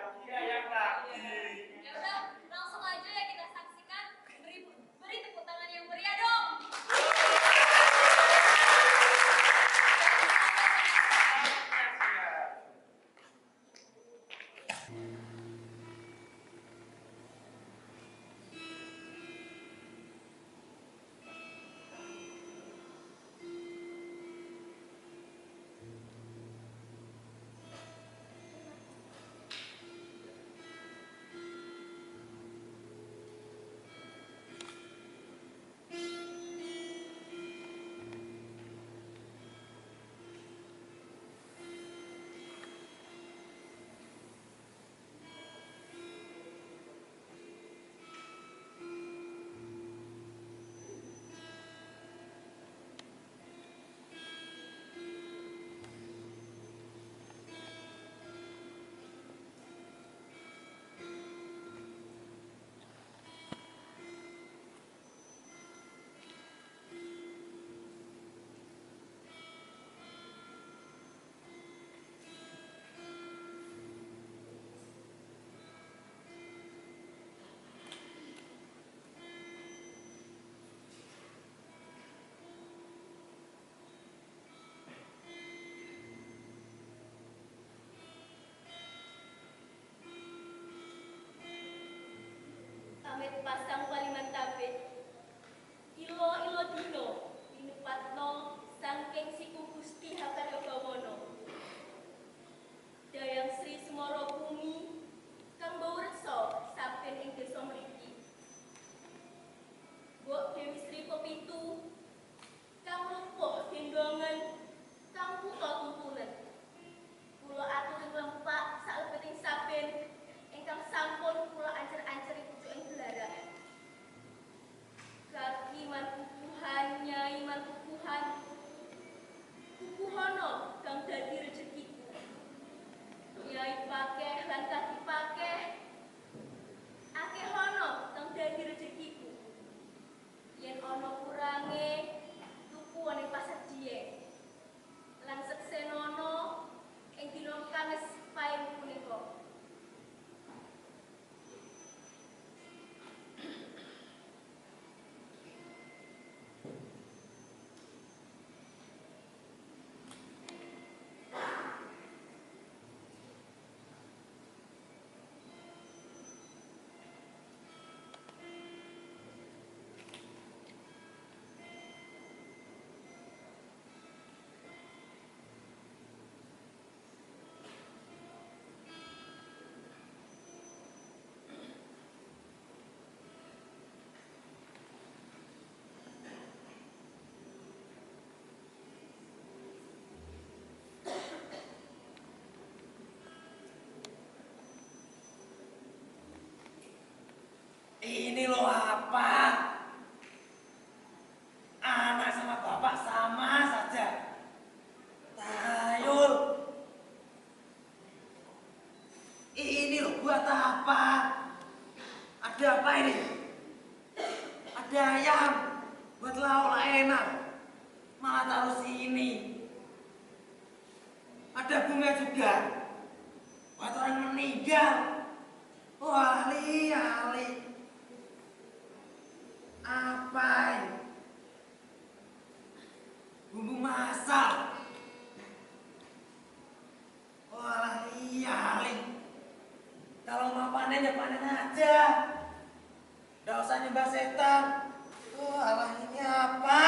Iya, yang lagi. Ya udah, langsung aja ya kita saksikan. Beri tepuk tangan yang meriah dong. Amit pasang paliman tapit, ilo dino, pinupatno, sangking siku Gusti Hakadabawana. Dayang Sri Semara Bumi, kang bau reksa saben ing desa mriki. Mbok Dewi Sri Pepitu, kang lumpuh gendongan, kang puto tuntunan. Kula aturing lempak salebeting saben ingkang sampun kula ancer-anceri pucuking gelaraan. Kaki manpupuhan, nyai manpupuhan, pupuhono kang dadi rezekiku. Nyai pakeh lan kaki pakeh, akehono kang dadi rezekiku. Yen ana kurange, tuku ning pasar Dieng. Lan seksenono ing dina Kamis paing punika. Ini loh apa? Anak sama bapak sama saja. Tayul. Ini loh buat apa? Ada apa ini? Ada ayam. Buat lauk enak. Malah taruh sini. Ada bunga juga. Buat orang meninggal. Wah, ali. Apa ini? Bumbu masak. Wah, ali. Kalau mau panen ya panen aja. Nggak usah nyembah setan. Alah, ini apa?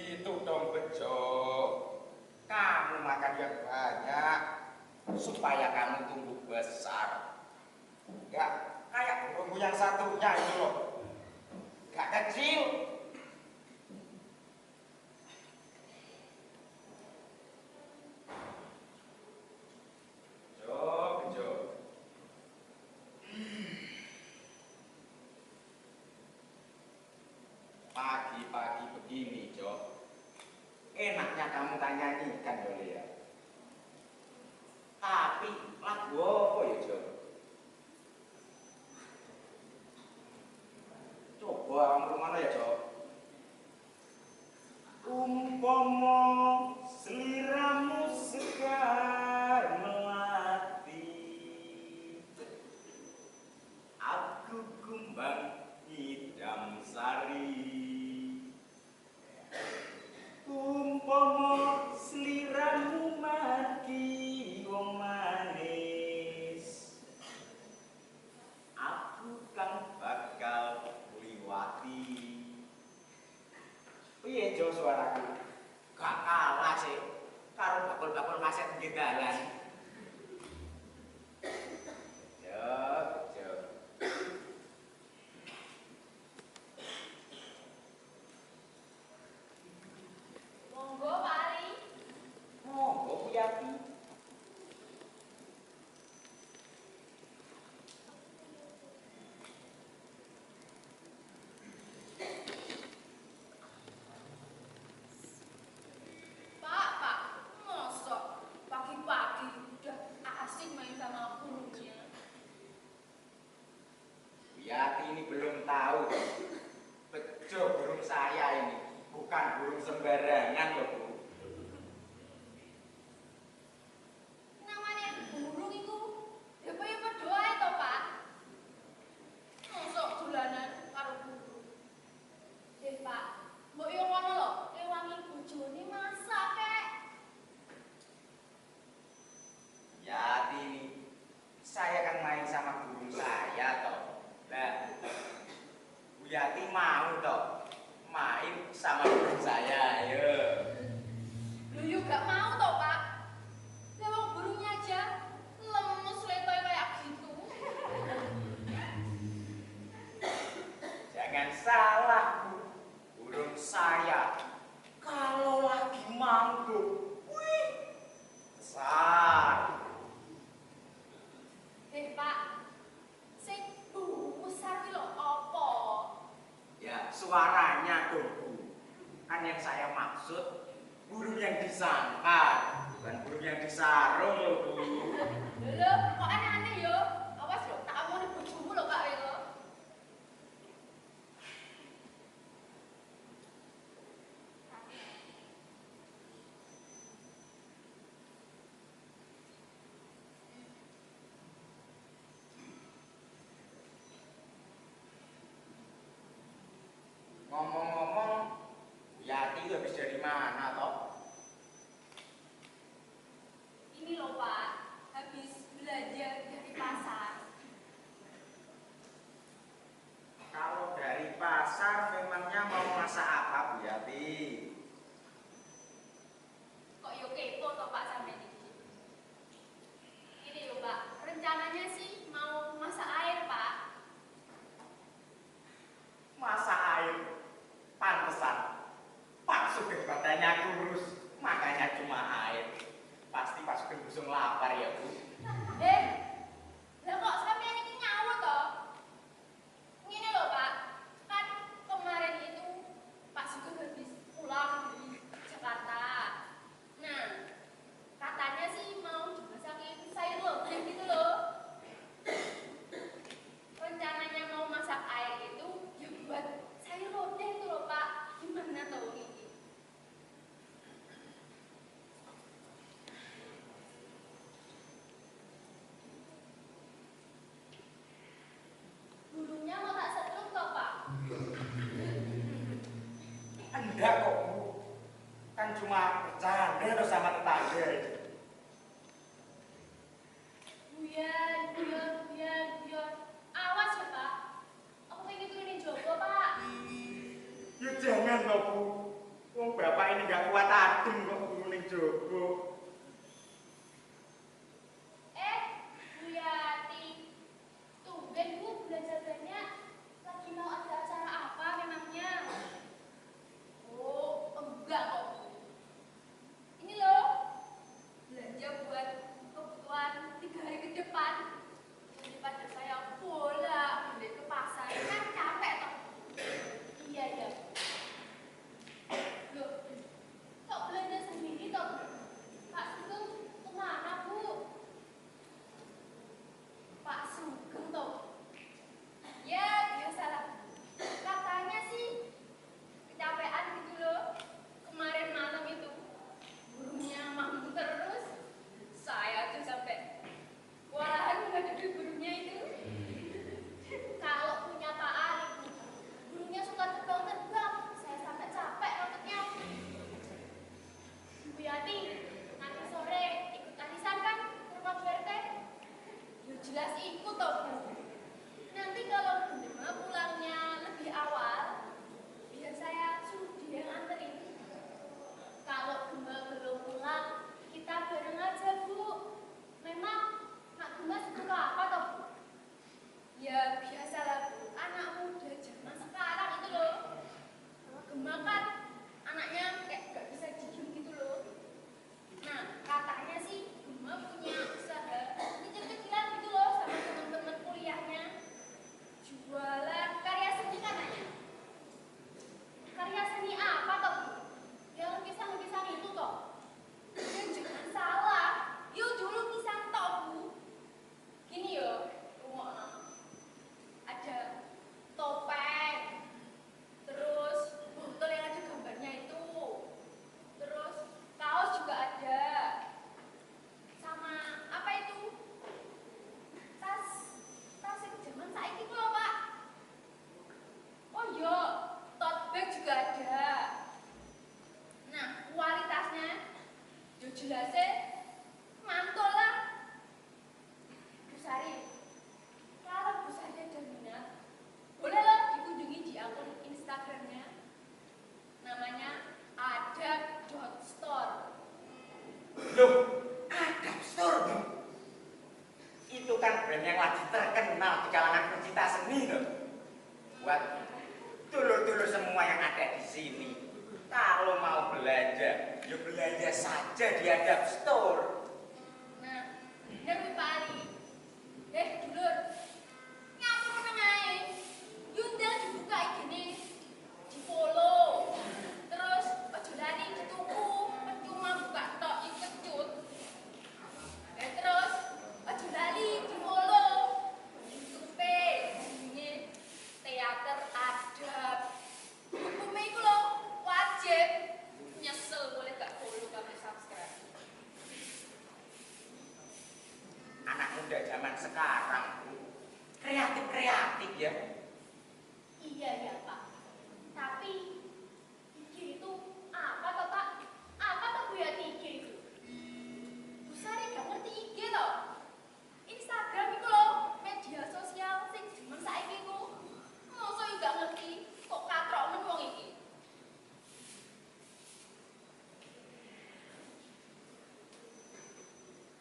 Itu dong Bejo. Kamu makan yang banyak supaya kamu tumbuh besar. Gak kayak burungku yang satunya itu loh. Gak kecil. Bejo. kamu tak nyanyikan boleh ya. Tapi lagu apa ya Jo? Coba kamu mana ya Jo? Umpama seliramu sekar melati, aku kumbang idam sari. Umpama seliramu mati wong manis, aku kan bakal liwati. Piye Jo suaraku? Gak kalah sih karo bakul-bakul kaset pinggir dalan. Jo, Jo. Monggo Pak Ali. Monggo Bu Yati. Pak, mosok pagi-pagi udah asik main sama burungnya. Bu Yati ini belum tahu. Bejo burung saya ini bukan burung sembarangan loh Bu. Namanya burung itu ya padha ae to, Pak. Mosok dolanan karo burung. Pak, mbok yo ngono lho, ewangi bojone masak kek. Yati ini saya kan main sama burung saya toh. Lah Bu Yati mau toh main sama burung saya, ayo. Lho yo gak mau to, Pak. Lah wong burungnya aja lemes letoy kayak gitu. Jangan salah Bu, burung saya kalau lagi manggung, wih, besar. Pak, sing besar ki lho apa? Ya suaranya dong Bu, kan yang saya maksud burung yang disangkar, bukan burung yang disarung loh Bu. Lho, kok aneh-aneh yo? Awas lho, tak omongin bojomu lho, Pak Welo. Ngomong-ngomong, Bu Yati itu habis dari mana toh? Ini loh, Pak, habis belajar dari pasar. Kalau dari pasar memangnya mau masak apa Bu Yati? Kok yo kepo toh, Pak, sampe iki. Ini yo, Pak, rencananya sih mau masak air, Pak. Masak air, pantesan Pak Sugeng badannya kurus, makanya cuma air. Pasti Pak Sugeng busung lapar ya Bu. Lah kok sampean iki nyawut toh? Ngene lho, Pak. Kan kemarin itu Pak Sugeng habis pulang dari Jakarta. Nah, katanya sih mau dimasakin sayur lodeh gitu loh. Rencananya mau masak air itu ya buat sayur lodeh itu loh, Pak. Gimana tuh ini? Burungnya mau tak setrum toh, Pak? Enggak kok Bu, kan cuma bercanda tuh sama tetangga. Buyan. Awas ya, Pak. Aku pengen turunin Joko, Pak. Ya jangan loh Bu, wong bapak ini nggak kuat adem kok turunin jogo. Bu Yati. Tumben Bu belajar banyak. Lagi mau ada acara apa memangnya? Oh, enggak kok, Bu. Ini loh. buat dulur-dulur semua yang ada di sini. Kalau mau belanja, ya belanja saja di Adab Store. Nah, bener kuwi Pak Ali. Dulur. Nyapa meneng ae. Yundel dibuka iki-ne. Di-follow. Terus aja lali dituku, percuma buka tok iki kecut. Terus aja lali di-follow. YouTube-e jenenge Teater Adab. Hukumnya itu loh, wajib. Nyesel boleh gak follow kami subscribe. Anak muda zaman sekarang, Bu, kreatif-kreatif ya. Iya ya Pak. Tapi IG itu apa toh Pak? Apa toh Bu ya IG itu? Bu Sari gak ngerti IG toh? Instagram itu loh, media sosial sing jaman saiki ku. Masa yo gak ngerti kok katrok men wong iki.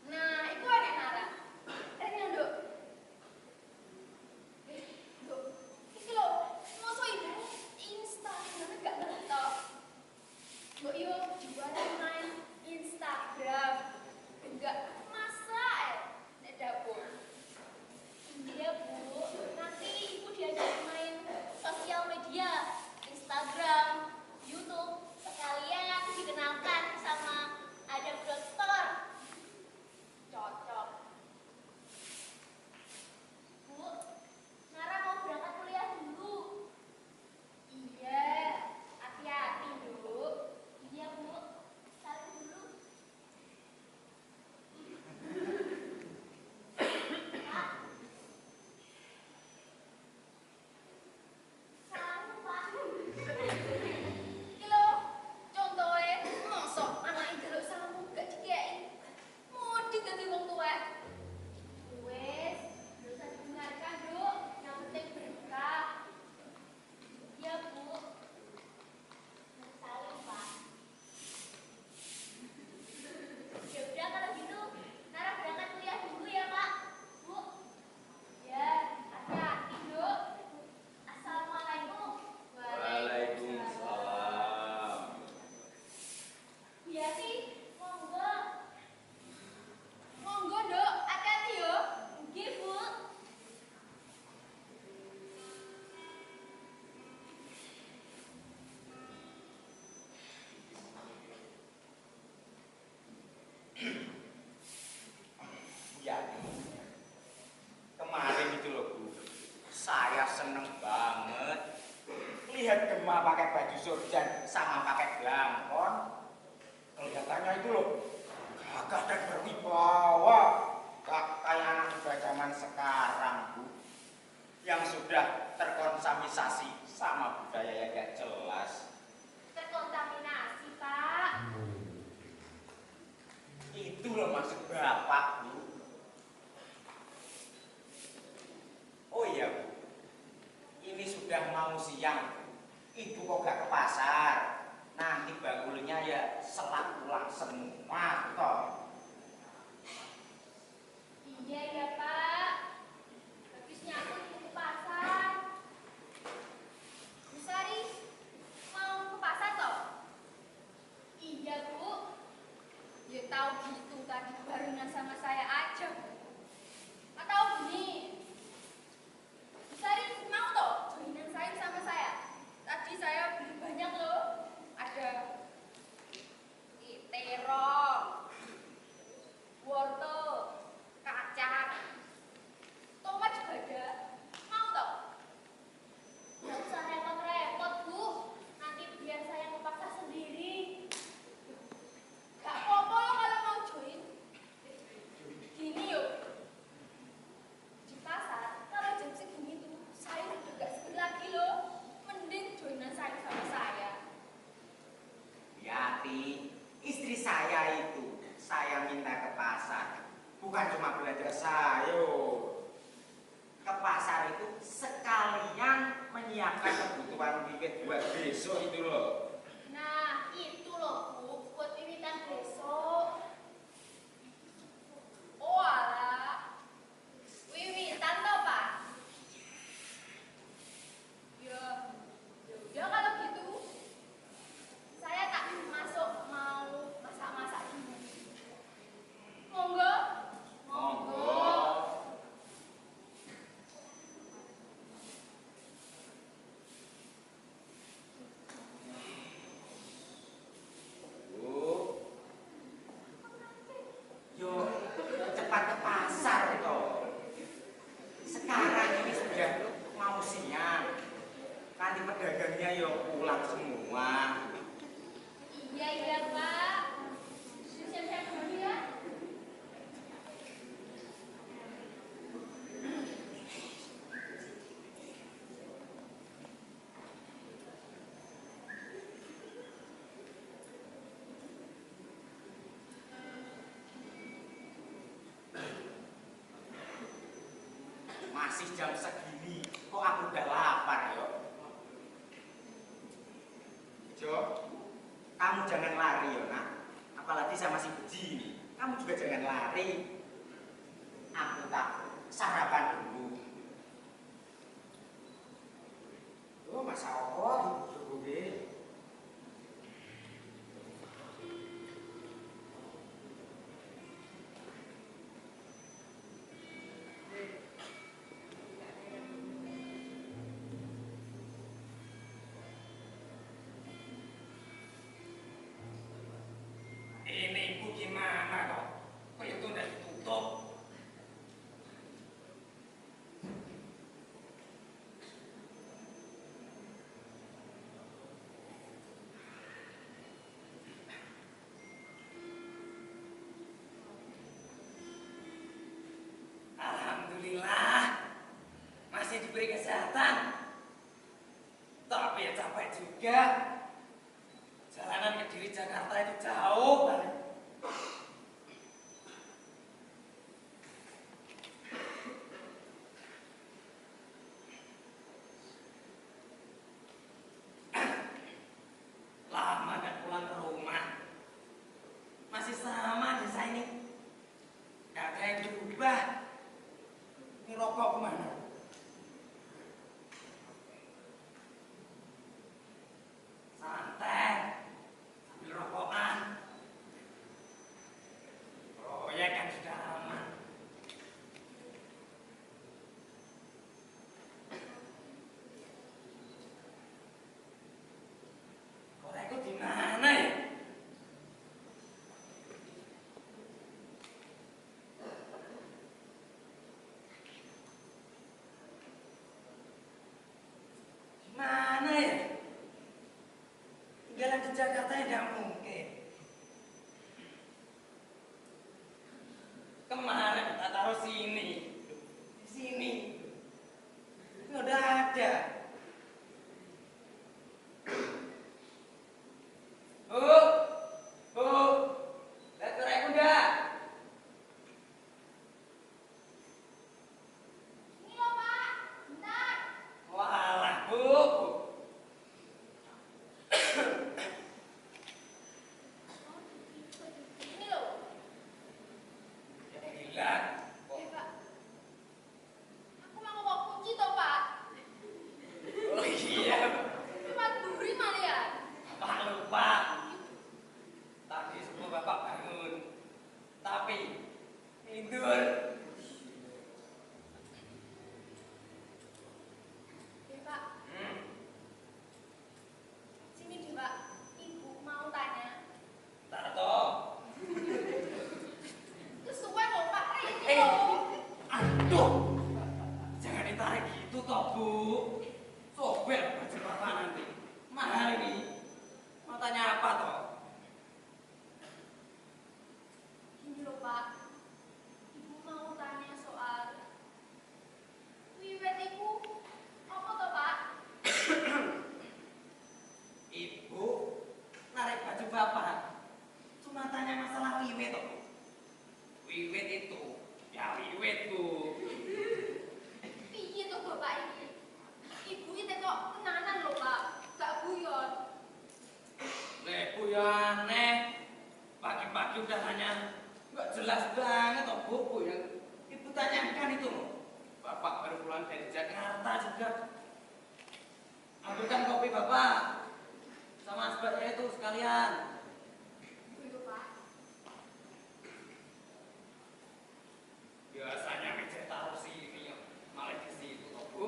Nah, itu ada Nara. Yang Dok. Dok. Iki lho, masa ibu Instagram gak ngerti toh? Mbok yo jualan main Instagram. Enggak masa nek dapur. Iya Bu, nanti Ibu diajak main sosial media, Instagram, YouTube, sekalian dikenalkan sama Adab Store. Cocok. Bu, Nara mau berangkat kuliah dulu. Iya, hati-hati Bu. Iya Bu, salim dulu. Pak. Salam Pak. Iki lho, contohe mosok anake njaluk salam gak dikeki. Modhi dadi wong tuwa. Wes, gak usah didengarkan, Duk. Yang penting berkah. Iya, Bu. Salam, Pak. Ya udah kalau gitu, Nara berangkat kuliah dulu ya, Pak. Bu. Ya, hati-hati, Duk. Assalamualaikum. Waalaikumsalam. Iya sih, monggo. Monggo, Dok. Hati-hati yo. Nggih, Bu. Ya, kemarin itu loh Bu, saya seneng banget lihat Gema pakai baju surjan sama pakai blangkon. Kelihatannya itu loh gagah dan berwibawa, gak kayak anak muda zaman sekarang Bu, yang sudah terkontaminasi sama budaya yang gak jelas. Terkontaminasi, Pak. Itu loh maksud Bapak Bu. Oh iya Bu, ini sudah mau siang, Ibu kok gak ke pasar? Nanti bagulnya ya selak pulang semua toh. Iya ya, Pak. Habisnya aku mau ke pasar. Bu Sari, mau ke pasar toh? Iya, Bu. Ya tahu gitu tadi barengan sama saya aja. Atau gini. Bu Sari mau toh joinan saya sama saya? Tadi saya beli banyak loh. Ada terong, wortel, kacang, tomat juga ada. Mau toh? Nggak usah repot-repot, Bu. Nanti biar saya ke pasar sendiri. Gak apa-apa loh kalau mau join. Gini yuk. Di pasar, kalau jam segini tuh, saya udah gak seger lagi loh. Mending joinan saya sama saya. Yati, istri saya itu saya minta ke pasar, bukan cuma belanja sayur. Ke pasar itu sekalian menyiapkan kebutuhan bibit buat besok itu loh. Nah, itu loh, Bu, buat wiwitan besok. Oh, alah. Wiwitan toh, Pak? pedagangnya ya pulang semua. Iya, iya, Pak. Siap-siap dulu ya. Masih jam segini, kok aku udah lapar yo. Jo, kamu jangan lari yo nak. Apalagi sama si Beji ini. Kamu juga jangan lari. Aku tak sarapan dulu. Oh, masa apa dibujuk-bujuk? Ini ibu gimana kok? Kok itu udah ditutup? Alhamdulillah masih diberi kesehatan. Tapi ya capek juga. Jalanan Kediri Jakarta itu jauh banget. Lama gak pulang ke rumah. Masih sama desa ini. Gak ada yang berubah. Ini rokok kemana? Santai. Sambil rokokan. Proyek kan sudah aman. Korekku di mana ya? Di mana ya? Tinggalan di Jakarta ya tidak mungkin. Kemarin tak taruh sini, di sini. Ini udah ada. Bu, lihat korekku enggak? Ini loh, Pak. Bentar. Walah, bu. Ini loh. Ya bilang, Eh, Pak. Aku mau bawa kunci toh, Pak. oh iya, Cuma duri malah ya. Bapak lupa. Tadi semua bapak bangun, tapi tidur. Eh, Pak. Hmm. Sini deh, Pak. Ibu mau tanya. Tarto. Kesuwen loh, Pak. Ini Eh. loh. Aduh, jangan ditarik gitu toh bu. Sobek baju bapak nanti. Mahal ini. Mau tanya apa toh? Gini loh, Pak. Ibu mau tanya soal wiwit ibu. Apa toh, Pak? Ibu narik baju bapak. Cuma tanya masalah wiwit toh. Wiwit itu, ya wiwit bu. Piye tuh Bapak ini? Ibu ini kok tenanan loh, Pak. Gak guyon. Bu ya aneh. Pagi-pagi udah nanya nggak jelas banget toh bu yang ibu tanyakan itu loh. Bapak baru pulang dari Jakarta juga. Ambilkan kopi bapak sama sebagainya itu sekalian. Gitu, Pak. Biasanya meja taruh sini malah di situ toh bu.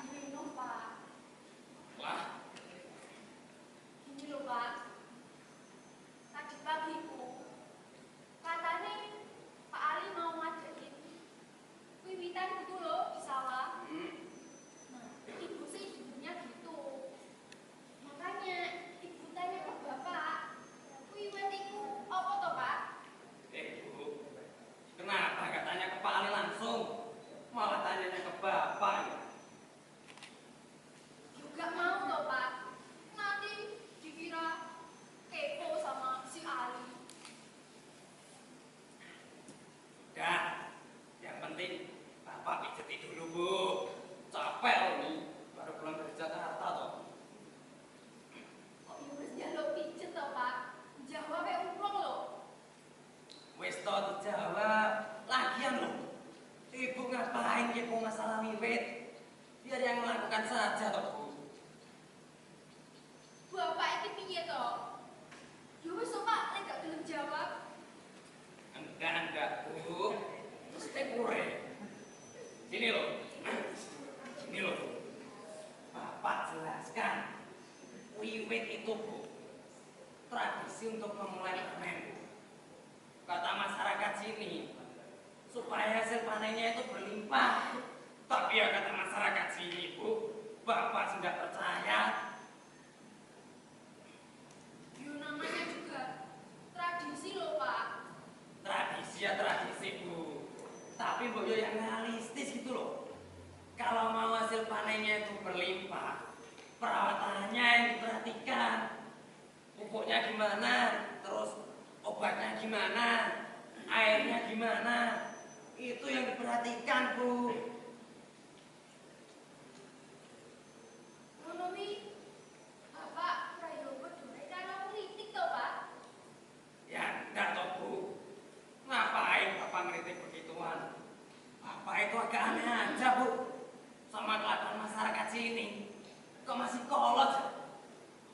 Minum, Pak. Wah, Gini loh, Pak. Tadi pagi Bu, katanya Pak Ali mau ngajakin wiwitan gitu loh di sawah. hmm. Nah, ibu sih lakukan saja toh Bu. Bapak iki piye to? Yo wis to, Pak, lek gak gelem jawab. Enggak Bu. Mesti pure. Sini loh. Sini loh. Bapak jelaskan. Wiwit itu Bu, tradisi untuk memulai panen Bu. Kata masyarakat sini, supaya hasil panennya itu berlimpah. Tapi ya kata masyarakat sini Bu, Bapak sudah percaya. Yo namanya juga tradisi loh, Pak. Tradisi ya tradisi Bu, tapi Boyo yang realistis gitu loh. Kalau mau hasil panennya itu berlimpah, perawatannya yang diperhatikan. Pupuknya gimana, terus obatnya gimana, airnya gimana, itu yang diperhatikan Bu. Ngono wi, Bapak prayoga dhewe karo kritik to, Pak. Ya enggak toh Bu, ngapain Bapak ngeritik begituan? Bapak itu agak aneh aja Bu, sama kelakuan masyarakat sini. Kok masih kolot?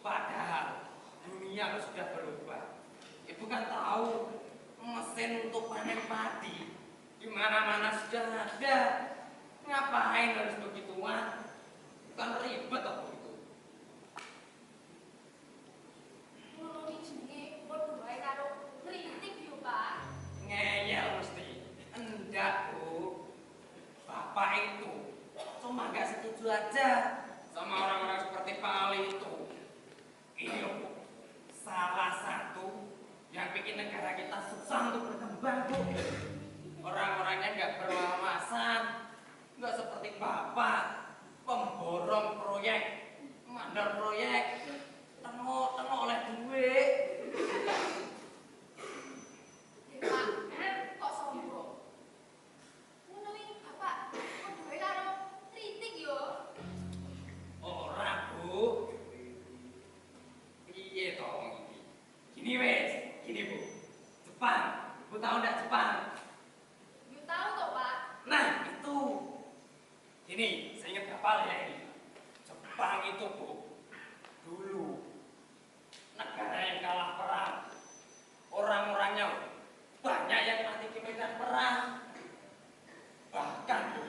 Padahal dunia kan sudah berubah. Ibu kan tahu mesin untuk panen padi di mana-mana sudah ada. Ngapain harus begituan? Kan ribet toh Bu itu. Ngono wi jenenge padha wae karo kritik yo, Pak. Ngeyel mesti. Enggak Bu, Bapak itu cuma nggak setuju aja sama orang-orang seperti Pak Ali itu. Ini loh Bu, salah satu yang bikin negara kita susah untuk berkembang Bu. Orang-orangnya nggak berwawasan, nggak seperti Bapak, pemborong proyek, mandor proyek, tengok oleh duit. Pak, kok sombong? Ngono wi, Bapak padha wae karo kritik yo. Ora Bu, piye toh wong iki? Gini wes, gini Bu, Jepang, Bu tahu ndak Jepang? Yo tahu to, Pak. Nah itu, ini saya ingat kapal ya ini. Jepang itu Bu, dulu negara yang kalah perang, orang-orangnya banyak yang mati di medan perang. Bahkan Bu,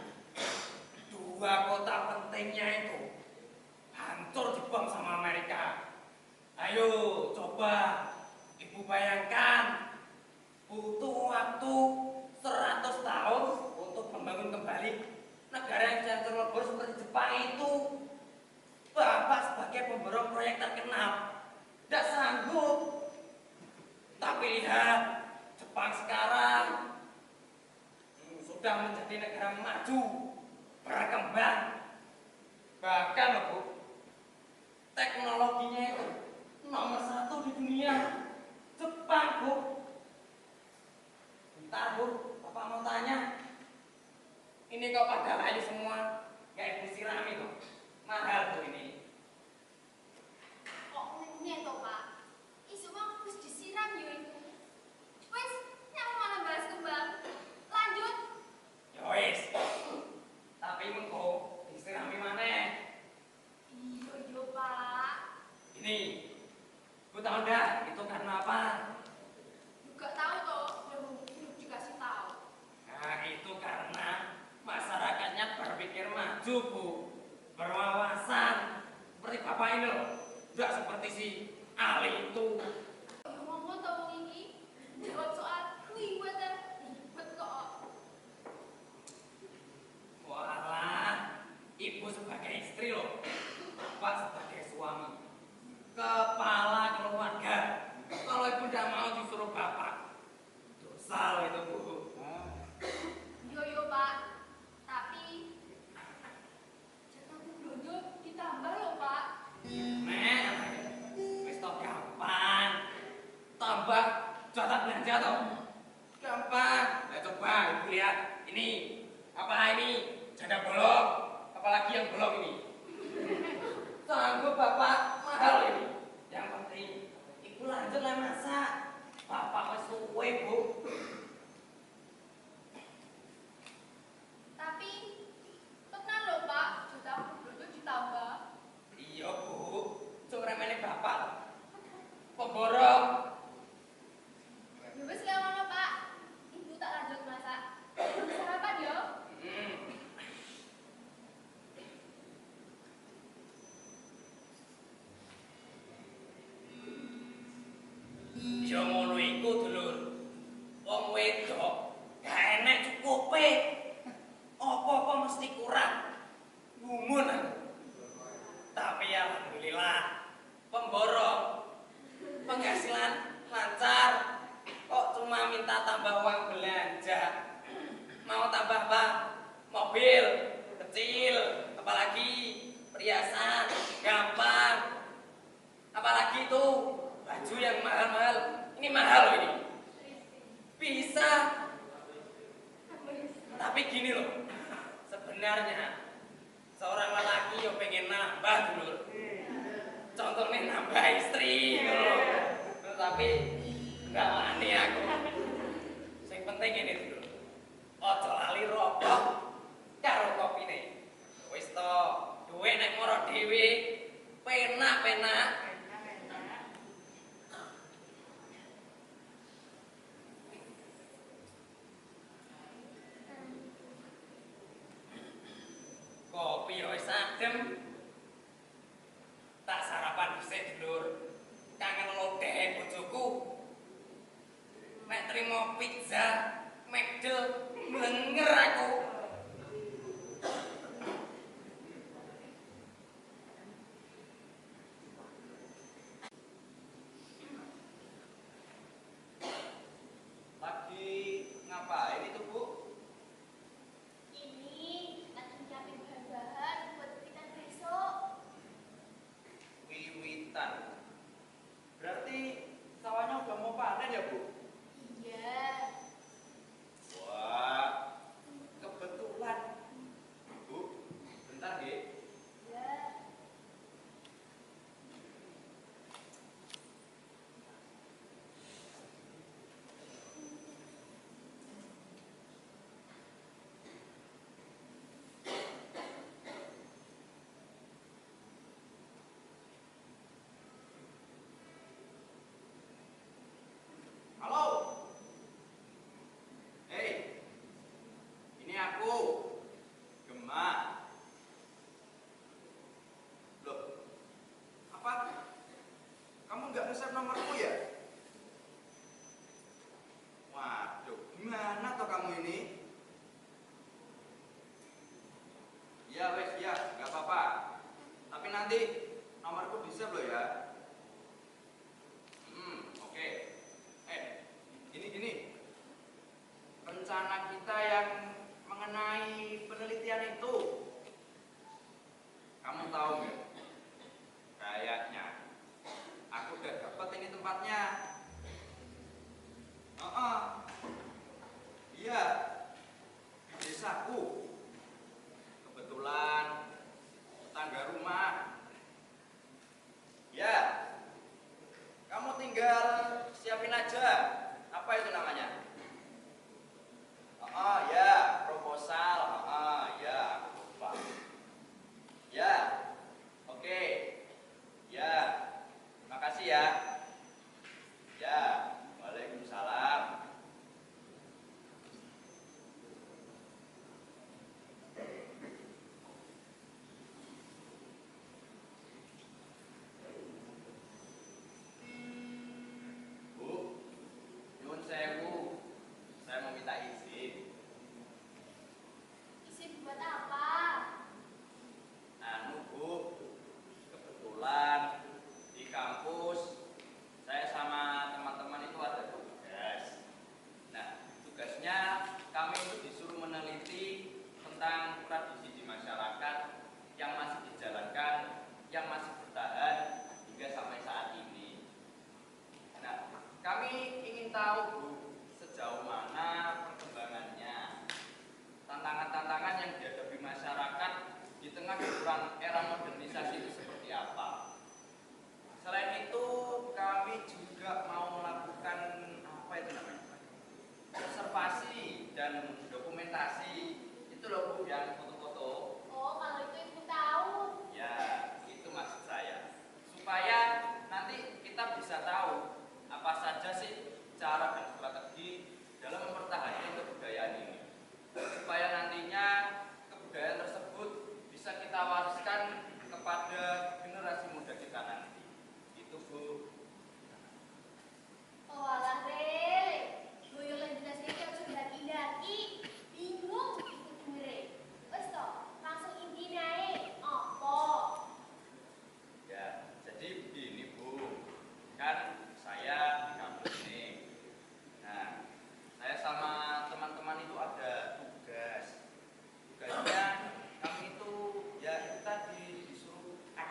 dua kota pentingnya itu hancur dibom sama Amerika. Ayo coba Ibu bayangkan, butuh waktu 100 tahun untuk membangun kembali negara yang hancur lebur seperti Jepang itu. Bapak sebagai pemborong proyek terkenal tidak sanggup. Tapi lihat Jepang sekarang sudah menjadi negara maju, berkembang. Bahkan loh Bu, teknologinya itu nomor 1 di dunia. Jepang Bu. Bentar Bu, Bapak mau tanya. Ini kok pada layu semua, gak Ibu sirami loh. Mahal tuh ini. Kok ngene to, Pak? Isu mah wis disiram yo iku. Wis, nyapa malah bahas kembang. Lanjut. Ya wis. Tapi mengko disirami maneh. Iya, Pak. Ini, Bu tahu dah itu karena apa? Juga tahu toh, belum dikasih tahu. Nah itu karena masyarakatnya berpikir maju Bu, berwawasan. Seperti Bapak ini loh, tidak seperti si Ali itu. Yo ngomong to wong iki, jawab soal kliwat ribet kok. Walah, Ibu sebagai istri loh, Bapak sebagai suami, kepala keluarga. Kalau Ibu tidak mau disuruh Bapak, dosa loh itu Bu. Yo Pak. Tapi jatah belanja ditambah loh, Pak. Nek, wis toh gampang. Tambah jatah belanja toh. Gampang. Nah, coba Ibu lihat ini. Apa ini? Janda bolong. Apalagi yang bolong ini. Sanggup Bapak, mahal ini. Yang biasa, gampang. Apalagi itu baju yang mahal-mahal. Ini mahal loh ini. Bisa. Tapi gini loh. Sebenarnya seorang lelaki yang pengen nambah dulu. Contohnya nambah istri dulu. Tapi enggak wani aku. Yang penting ini dulu. Ojo lali rokok karo kopine. Wis to, duwe nek moro dhewe penak-penak. Kopi wis adem. Tak sarapan dhisik, Dulur. Kangen lodeh bojoku. Nek trimo pizza, McD, mlenger aku.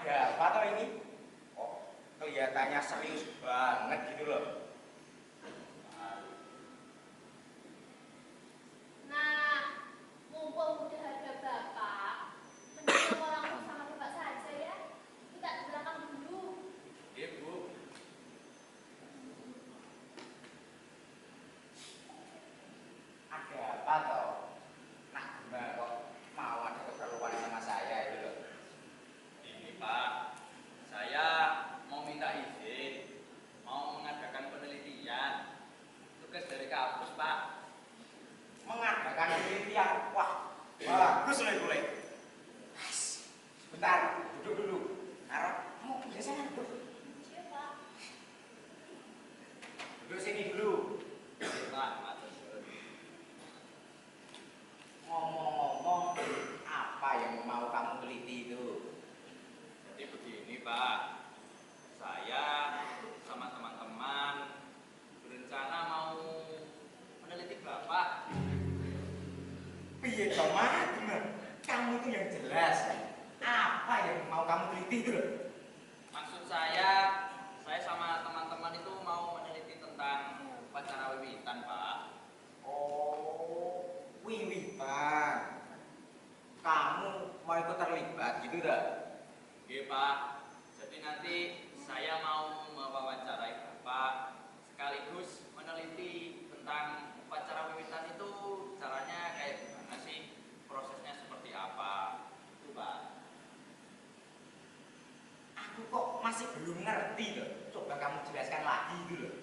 Ada apa toh ini? Kok kelihatannya serius banget gitu loh. Nah, mumpung udah ada Bapak, mending kamu langsung sama Bapak saja ya. Kita di belakang dulu. Iya, Bu. Ada apa toh? Nak gimana kok mau ada keperluan sama saya itu loh. Ini Pak, saya mau minta izin, mau mengadakan penelitian. Tugas dari kampus Pak. Mengadakan penelitian. Wah, bagus loh itu. Bentar, duduk dulu. Nara, mau biasanya duduk. Iya, Pak. Duduk sini dulu. Pak, matur suwun. Ngomong-ngomong, apa yang mau kamu teliti itu? Jadi begini Pak, saya sama teman-teman berencana mau meneliti Bapak. Piye toh, Mat? Kamu tuh yang jelas. Apa yang mau kamu teliti itu loh? Maksud saya sama teman-teman itu mau meneliti tentang upacara wiwitan Pak. Oh, wiwitan. Kamu mau ikut terlibat gitu dah? Oke Pak, jadi nanti saya mau mewawancarai Bapak sekaligus meneliti tentang upacara wiwitan itu caranya kayak gimana sih, prosesnya seperti apa, itu Pak. Aku kok masih belum ngerti loh. Coba kamu jelaskan lagi gitu loh.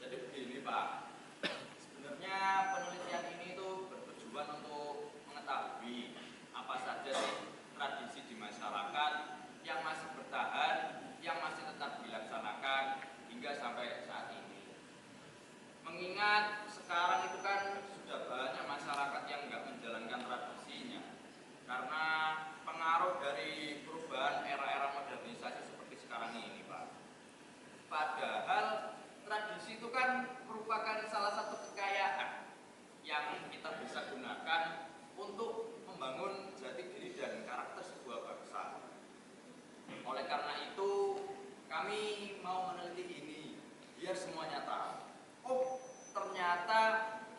Jadi begini Pak, sebenarnya penelitian ini tuh bertujuan untuk mengetahui apa saja sih tradisi di masyarakat yang masih bertahan, yang masih tetap dilaksanakan hingga sampai saat ini. Mengingat sekarang itu kan sudah banyak masyarakat yang nggak menjalankan tradisinya karena pengaruh dari perubahan era-era modernisasi seperti sekarang ini Pak. Padahal tradisi itu kan merupakan salah satu kekayaan yang kita bisa gunakan untuk membangun jati diri dan karakter sebuah bangsa. Oleh karena itu, kami mau meneliti ini biar semuanya tahu. Oh, ternyata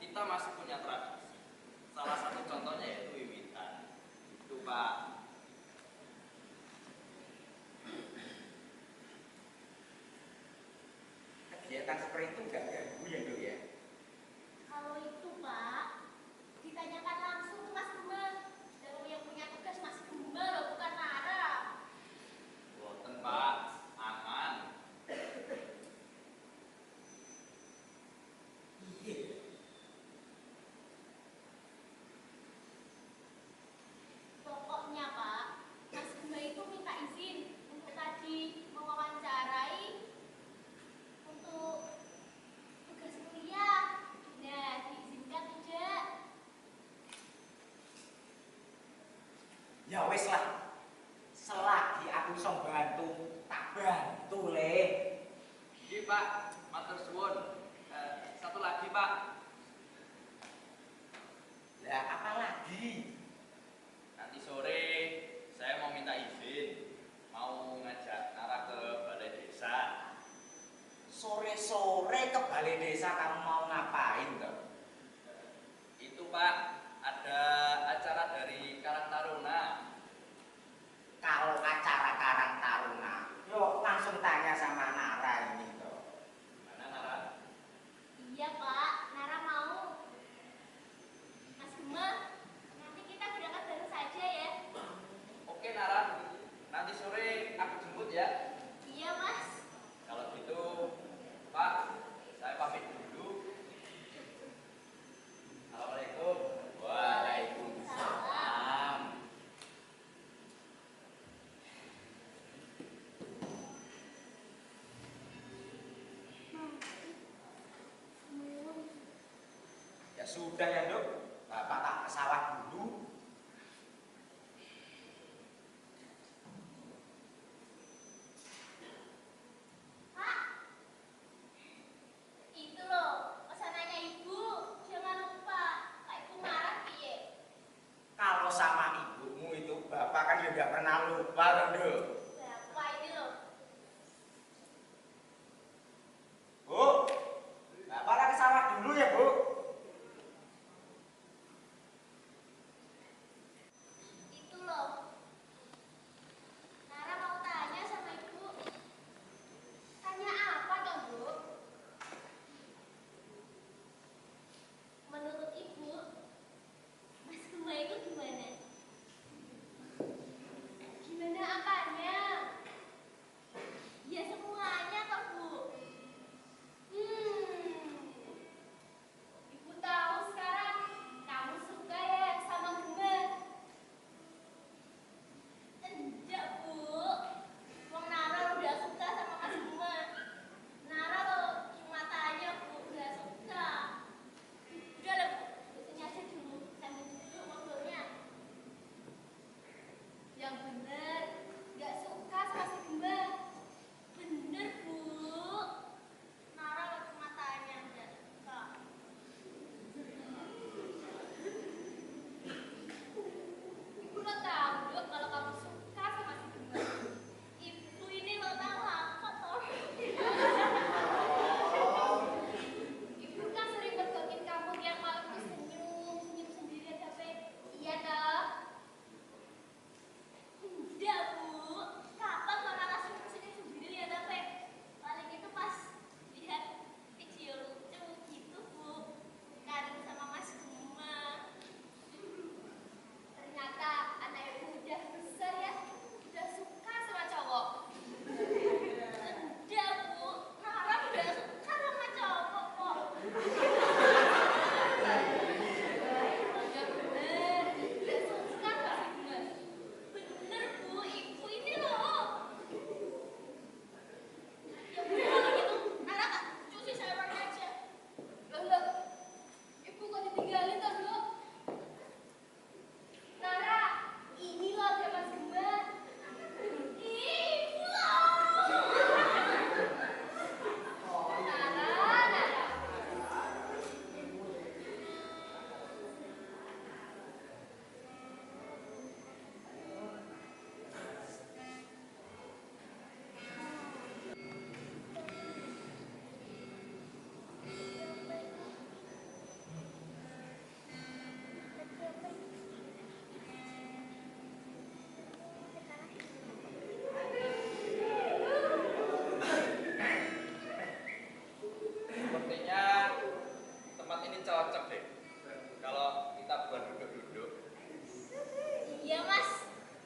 kita masih punya tradisi. Salah satu contohnya yaitu wiwitan. Itu Pak. Kegiatan seperti itu enggak ganggu ya dulu ya? Kalau itu, Pak, ditanyakan langsung ke Mas Gemel. Dan yang punya tugas Mas Gemel loh, bukan Nara. Boten Pak, aman. Iya. Pokoknya, Pak, Mas Gemel itu minta izin untuk tadi mewawancarai untuk tugas kuliah. Nah, diizinkan tidak? Ya wes lah. Selagi aku bisa bantu, tak bantu le. Ini Pak, matur suwun. Satu lagi Pak. Lah apa lagi? Nanti sore saya mau minta izin, mau ngajak Nara ke balai desa. Sore-sore ke balai desa kamu mau ngapain toh? Itu Pak, ada acara dari Karang Taruna. Kalau acara Karang Taruna, yo langsung tanya sama Nara ini toh. Gimana Nara? Iya, Pak. Nara mau. Mas Gemel, nanti kita berangkat bareng saja ya. Oke Nara, nanti sore aku jemput ya. Iya, Mas. Kalau gitu Pak, saya pamit dulu. Assalamualaikum. Waalaikumsalam. Ya sudah ya Dok, Bapak tak pesawat dulu. Pak, itu loh pesanannya Ibu. Jangan lupa, Kak Ibu marah piye? Kalau sama ibumu itu Bapak kan juga nggak pernah lupa Rondo. Siapa ini loh? Bu, Bapak lagi sawah dulu ya, Bu. Itu loh. Nara mau tanya sama ibu. Tanya apa toh, Bu? Menurut ibu, Mas Gema itu gimana? Gimana apanya? Ya semuanya kok, Bu. Ibu tahu sekarang kamu suka ya sama Gema? Enggak, Bu. Wong Nara udah suka sama Mas Gema. Nara loh cuma tanya, Bu, udah suka. Udah lah, Bu. Disini aja dulu. Sambil duduk ngobrolnya. Yang bener, nggak suka sama si Gema. Bener, Bu. Nara lo cuma tanya, nggak suka. Ibu lo tahu dok kalau kamu suka sama si Gema. Ibu ini lo tahu apa toh? Ibu kan sering bergokin kamu tiap malam tuh senyum, senyum sendirian sampai iya toh? Enggak, Bu. Kapan lo Nara senyum sendiri lihat apa? Paling itu pas lihat video lucu gitu, Bu. Karim sama Mas Gema. Ternyata anak ibu udah besar ya, udah suka sama cowok. Enggak, Bu. Nara udah suka sama cowok kok. Ya bener, udah suka sama Gema. Bener, Bu. Ibu ini loh. Ya udah kalau gitu, Nara tak cuci sayurannya aja. Loh, ibu kok ditinggalin toh, Bu? Nara, ini loh dia Mas Gema. Ibu loh. Nara. Sepertinya tempat ini cocok deh kalau kita buat duduk-duduk. Iya, Mas.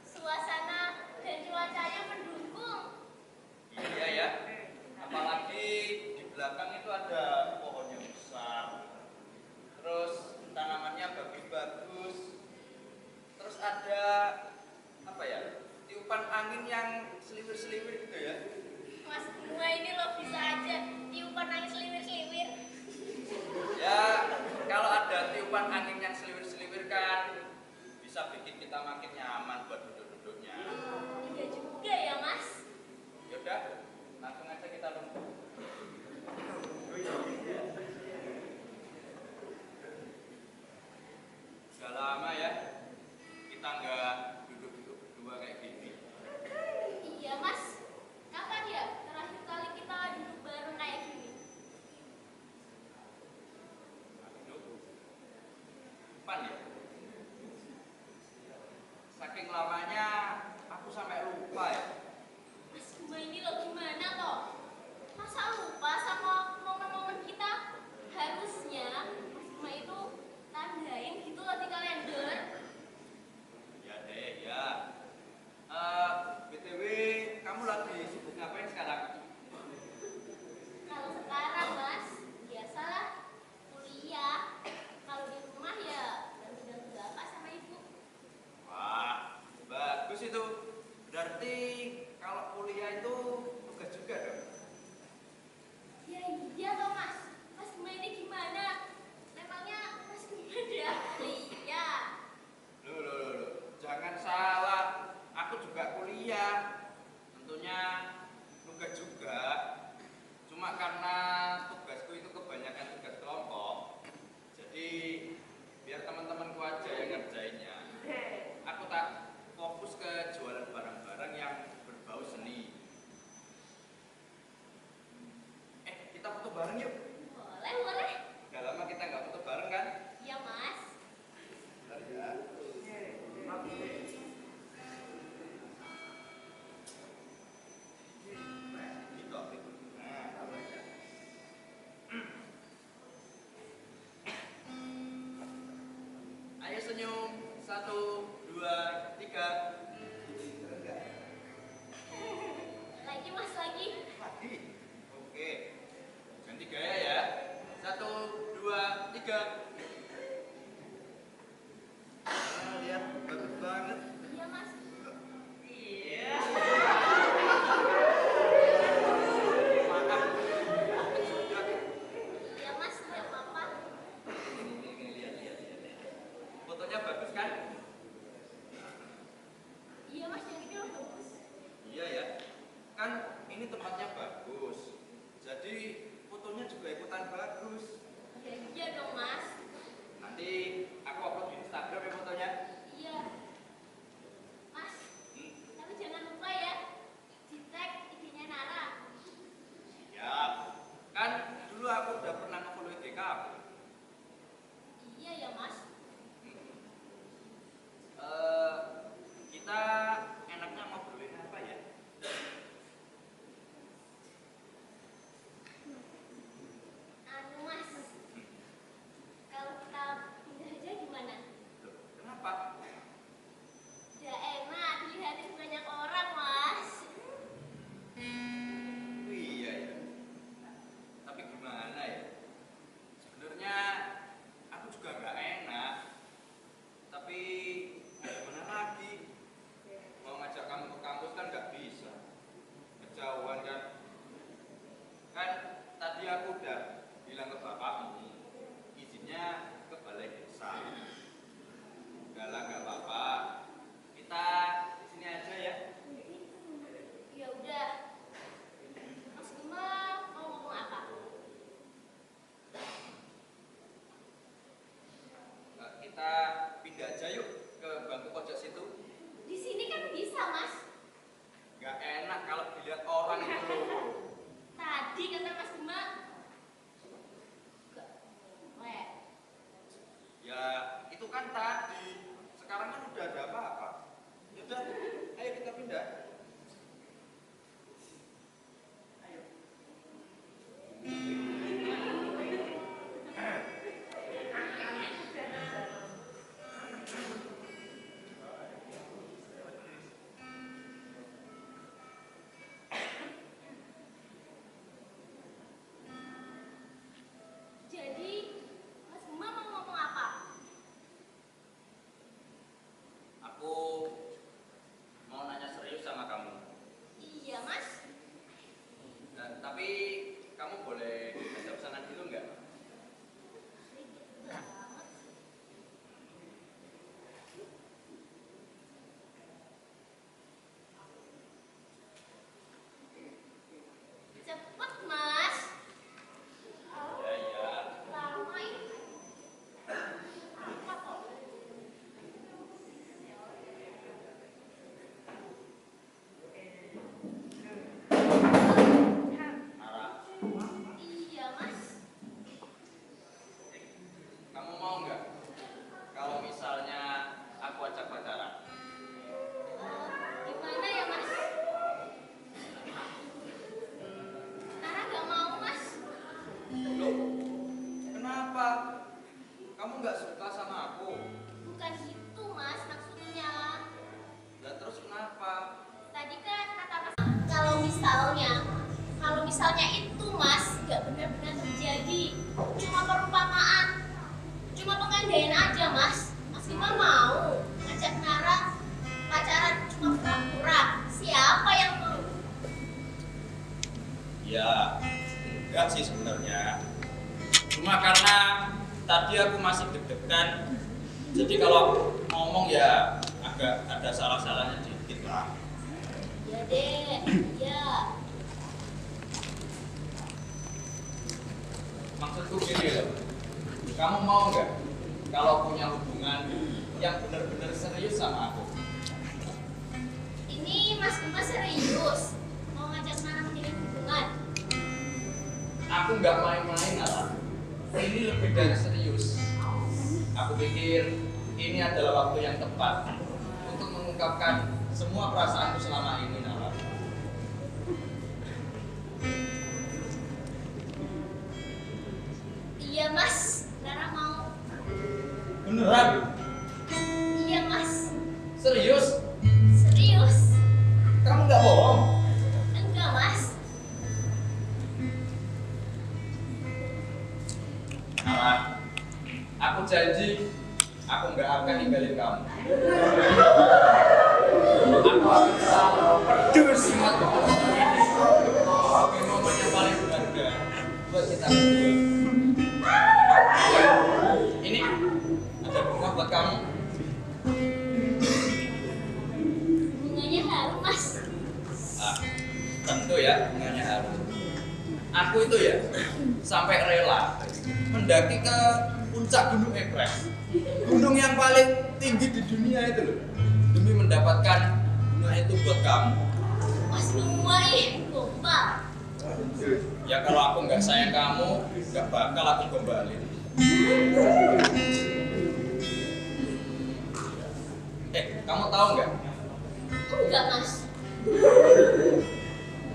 Suasana dan cuacanya mendukung. Iya ya, apalagi di belakang itu ada pohon yang besar, terus tanamannya bagus-bagus, terus ada apa ya, tiupan angin yang seliwir-seliwir gitu ya. Mas Gema ini loh bisa aja tiupan angin seliwir-seliwir. Ya, kalau ada tiupan angin yang seliwir-seliwir kan bisa bikin kita makin nyaman buat duduk-duduknya. Iya juga ya, Mas. Yaudah, langsung aja kita lumpuh. Sudah lama ya kita nggak duduk-duduk berdua kayak gini. Iya, Mas. Kapan ya terakhir kali kita duduk bareng kayak gini? Duduk. Pan ya. Saking lamanya aku sampai lupa ya. Mas Gema ini loh gimana toh? Masa lupa sama momen-momen kita? Harusnya Mas Gema itu tandain gitu loh di kalender. Ya deh ya. BTW kamu lagi sibuk ngapain sekarang? Kalau sekarang, Mas, biasalah kuliah. Kalau di rumah ya bantu-bantu bapak sama ibu. Wah, bagus itu. Berarti kalau kuliah itu tugas juga dong. Ya iya toh, Mas. Mas Gema ini gimana? Memangnya Mas Gema udah kuliah? Loh. Jangan salah. Aku juga kuliah. Tentunya tugas juga. Cuma karena tugasku itu kebanyakan tugas kelompok. Jadi biar teman-temanku aja yang ngerjainnya. Aku tak fokus ke jualan barang-barang. senyum. 1, 2, 3. Lagi mas, lagi. Lagi. Oke. Ganti gaya ya. 1, 2, 3. Ah, lihat bagus banget. Iya mas. Iya. Maaf. Sudah. Iya mas, tidak apa-apa. Ini, lihat. Fotonya bagus kan? Iya mas, yang ini loh bagus. Iya ya. Kan ini tempatnya bagus. Jadi fotonya juga ikutan bagus. Ya iya dong mas. Nanti aku upload di Instagram ya fotonya. Iya. Mas, Hmm. tapi jangan lupa ya, di-tag IG-nya Nara. Siap. Kan dulu aku udah pernah nge-follow IG kamu. Iya ya mas. Kita enaknya ngobrolin apa ya? Anu mas, kalau kita pindah aja gimana? Loh, kenapa? Udah enak dilihatin banyak orang mas. Iya ya. Tapi gimana ya? Sebenarnya aku juga nggak enak. Tapi gimana lagi? Mau ngajak kamu ke kampus kan nggak bisa. Kejauhan kan? Kan tadi aku udah bilang ke bapakmu, izinnya ke balai desa. Udah lah, nggak apa-apa. Kita di sini aja ya. Ya udah. Mas Bima mau ngomong apa? Kita pindah aja yuk ke bangku pojok situ. Di sini kan bisa mas. Nggak enak kalau dilihat orang itu loh. Tadi kata Mas Bima. Enggak. Weh. Ya itu kan tadi. Sekarang kan udah ada apa-apa. Yaudah, ayo kita pindah. Ayo. Jadi Mas Bima mau ngomong apa? Aku mau nanya serius sama kamu. Iya mas. Tapi kamu boleh baca pesanan dulu nggak? Banget. Cepet mas. Ya ya. Lama ini. Apa kok? Nara, Iya mas. kamu mau nggak kalau misalnya aku ajak pacaran? Gimana ya mas? Nara gak mau mas. Loh, kenapa? Kamu nggak suka sama aku? Bukan gitu mas maksudnya. Lah terus kenapa? Tadi kan kata mas kalau misalnya itu mas gak benar-benar terjadi, cuma perumpamaan, cuma pengandaian aja mas. Mas Bima mau ngajak Nara pacaran cuma pura-pura. Siapa yang mau? Ya, enggak sih sebenarnya. Cuma karena tadi aku masih deg-degan, jadi kalau ngomong ya agak ada salah-salahnya dikit lah. Ya deh, ya. Maksudku gini loh, kamu mau nggak kalau punya hubungan yang benar-benar serius sama aku? Ini Mas Bima serius mau ngajak Nara menjadi hubungan. Aku nggak main-main Nara. Ini lebih dari serius. Aku pikir ini adalah waktu yang tepat untuk mengungkapkan semua perasaanku selama ini Nara. Iya Mas, Nara mau. Beneran? janji aku nggak akan ninggalin kamu. Aku akan selalu pedus ingat oke, momen yang paling berharga buat kita berdua. Ini ada bunga buat kamu. Bunganya harum, Mas. Tentu ya, bunganya harum. Aku itu ya sampai rela mendaki ke puncak Gunung Everest, gunung yang paling tinggi di dunia itu loh, demi mendapatkan bunga itu buat kamu. Mas semua gombal. Ya kalau aku nggak sayang kamu, nggak bakal aku gombalin. Kamu tahu nggak? Enggak, Mas.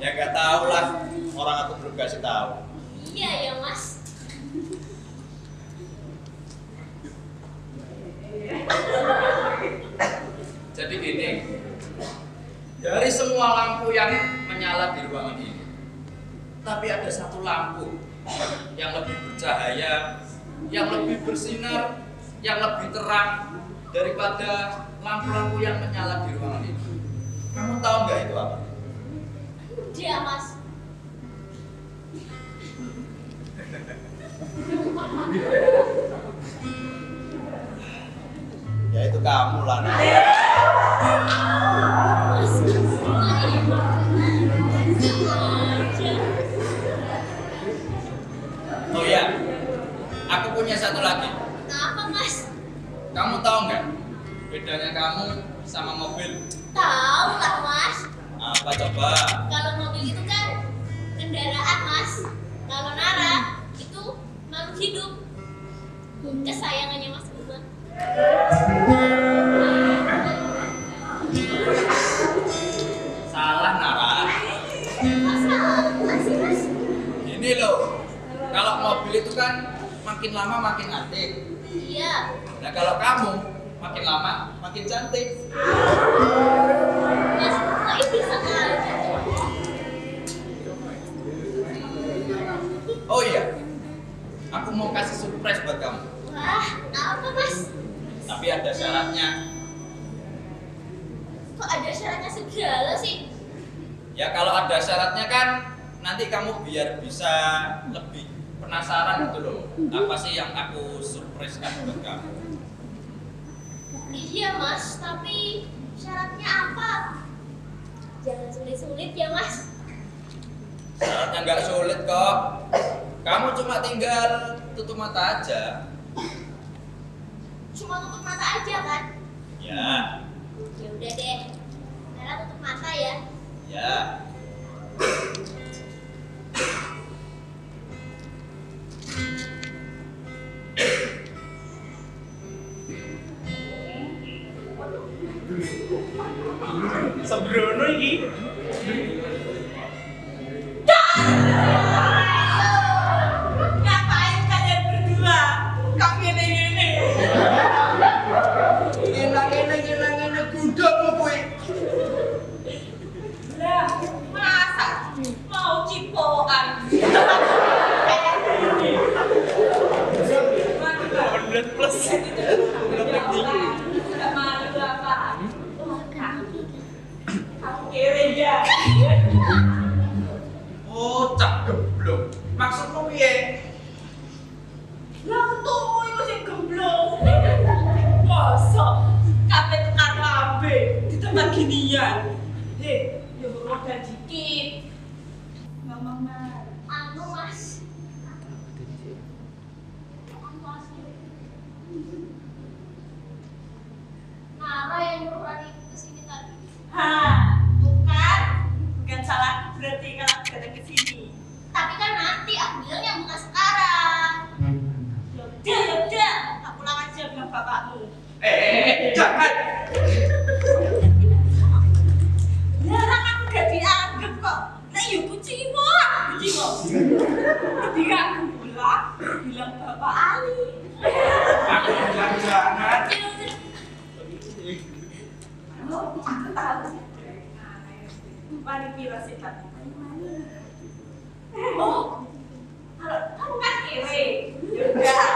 Ya nggak tahu lah, orang aku belum kasih tahu. Iya ya, Mas. Jadi gini, dari semua lampu yang menyala di ruangan ini, tapi ada satu lampu yang lebih bercahaya, yang lebih bersinar, yang lebih terang daripada lampu-lampu yang menyala di ruangan ini. Kamu tahu nggak itu apa? Dia, Mas. Ya itu kamu lah. Mas, Oh ya, aku punya satu lagi. apa, Mas? Kamu tahu nggak bedanya kamu sama mobil? Tahu lah, Mas. Apa coba? Kalau mobil itu kan kendaraan, Mas. Kalau Nara itu makhluk hidup. Kesayangannya Mas Buma. Salah Nara. Masa masih, Mas? Ini loh, kalau mobil itu kan makin lama makin antik. Iya. Nah kalau kamu makin lama makin cantik. Mas, kok bisa aja? Oh iya, aku mau kasih surprise buat kamu. Wah, apa, Mas? Tapi ada syaratnya. Kok ada syaratnya segala sih? Ya kalau ada syaratnya kan nanti kamu biar bisa lebih penasaran gitu loh. Apa sih yang aku surprise kan buat kamu? Iya, Mas, tapi syaratnya apa? Jangan sulit-sulit ya, Mas. Syaratnya nggak sulit kok. Kamu cuma tinggal tutup mata aja. Cuma tutup mata aja kan? Ya, Ya udah deh. Nara tutup mata ya. ya. Sembrono iki. Ngapain kalian berdua? Kok ngene-ngene? Ngene gundulmu kowe. Lah, masa mau cipokan? Bener plus. Tidak malu apa? Kamu kere ya? Oh, cak geblok. Maksudmu piye? Lah untukmu iku sing gemblong. Masa kabeh tekan kabeh di tempat ginian. Hei, yo modal dikit. Ngomong Anu, Mas. Nara yang nyuruh Rani kesini tadi. ha, bukan? Bukan salah berarti kalau aku datang ke sini. Tapi kan nanti aku bilangnya bukan sekarang. Yaudah, tak pulang aja bilang bapakmu. Jangan. Larang aku gak dianggap kok. Nah yuk kucing mo. Ketika aku pulang, bilang bapak Ali. Aku bilang jangan. Oh, aku tahu. Mari kira sih tadi. Oh, kalau kamu kan kere. Yaudah.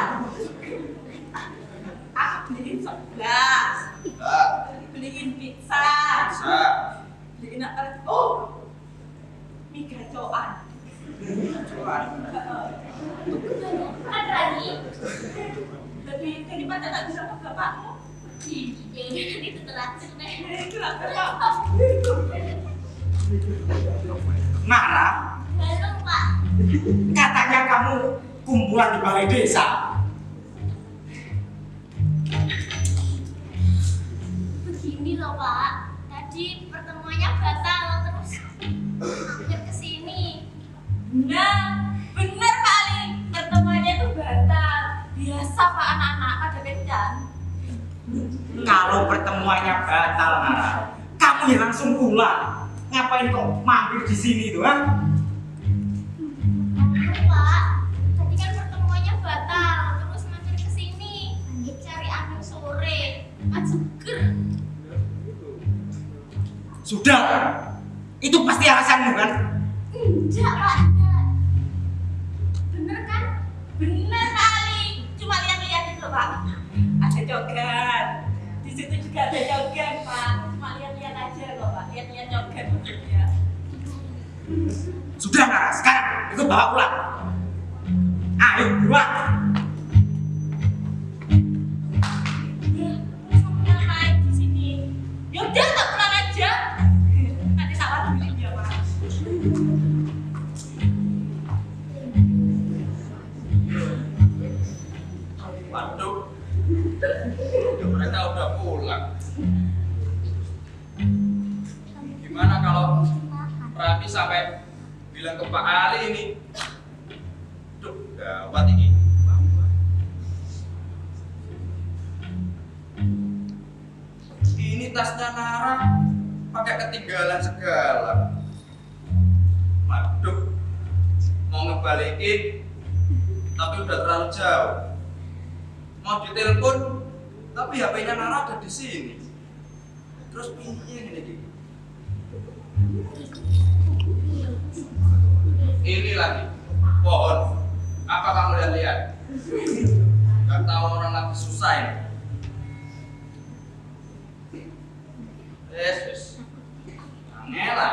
beliin pizza. Bisa. Beliin apa? Oh, mie gacoan. Cuan. Kebanyakan lagi. Lebih daripada tak bisa ke bapakmu. Ya udah nanti itu terakhir deh. Itulah bapak. Nara, Belum Pak. katanya kamu kumpulan di balai desa. Begini loh Pak. Tadi pertemuannya batal terus mampir ke sini. Nah, benar kali. Pertemuannya itu batal. Biasa Pak anak-anak pada kencan. Kalau pertemuannya batal, Nara, kamu ya langsung pulang. Ngapain kok mampir di sini tuh, ha? Aduh Pak. Tadi kan pertemuannya batal terus mampir ke sini. Cari angin sore. Mas seger. Sudah, itu pasti alasanmu kan? Enggak Pak, enggak. Bener kan? Benar kali. Cuma lihat-lihat itu Pak. Ada jogan. Di situ juga ada jogan Pak. Cuma lihat-lihat aja kok Pak. Lihat-lihat jogan maksudnya. Sudah, Nara, sekarang ikut bawa pulang. Ayo, buat. Ya, terus kamu ngapain di sini? Yaudah, tak pulang aja. Nanti tak waduin ya Pak. Waduh, mereka udah pulang. Gimana kalau Rani sampai bilang ke Pak Ali ini? Duh, gawat ini. Ini tasnya Nara pakai ketinggalan segala. Waduh, mau ngebalikin tapi udah terlalu jauh. Mau ditelepon tapi HP-nya Nara ada di sini. Terus piye ini? Ini lagi pohon. Apa kamu lihat-lihat? Gak tahu orang lagi susah ini. Yes. Angela.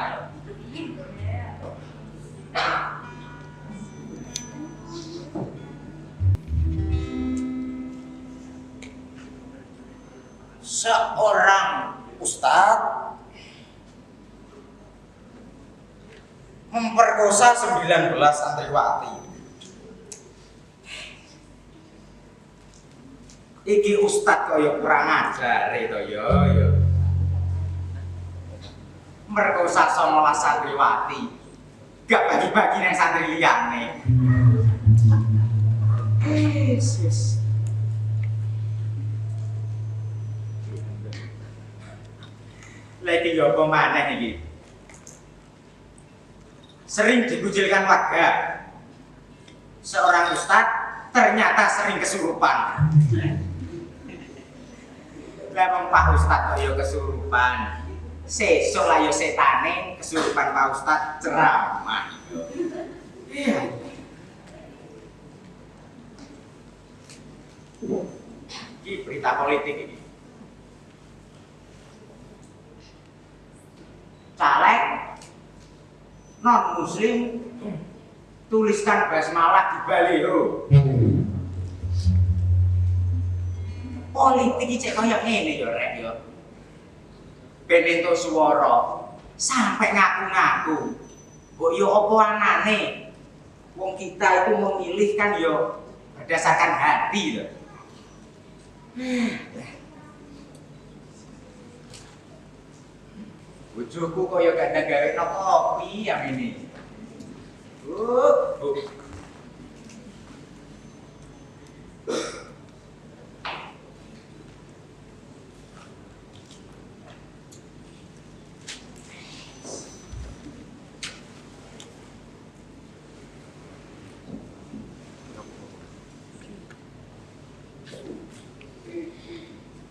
Seorang ustadz memperkosa 19 santriwati. Iki ustadz kaya kurang ajar to yo. Merkosa 19 santriwati. Gak bagi-bagi nang santri liyane. Yes. Lagi yo apa maneh iki? Sering dikucilkan warga. Seorang ustadz ternyata sering kesurupan. Lah wong Pak Ustadz kok yo kesurupan. Sesuk lah yo setane kesurupan Pak Ustadz ceramah. Iya. Ini berita politik ini. Caleg non muslim tuliskan basmalah di baliho. Politik iki kaya ngene ya rek ya. Ben entuk swara sampai ngaku-ngaku. Mbok yo apa anane? Wong kita itu memilih kan yo berdasarkan hati lho. Bojoku kaya gak ada gawe kopi yang ini.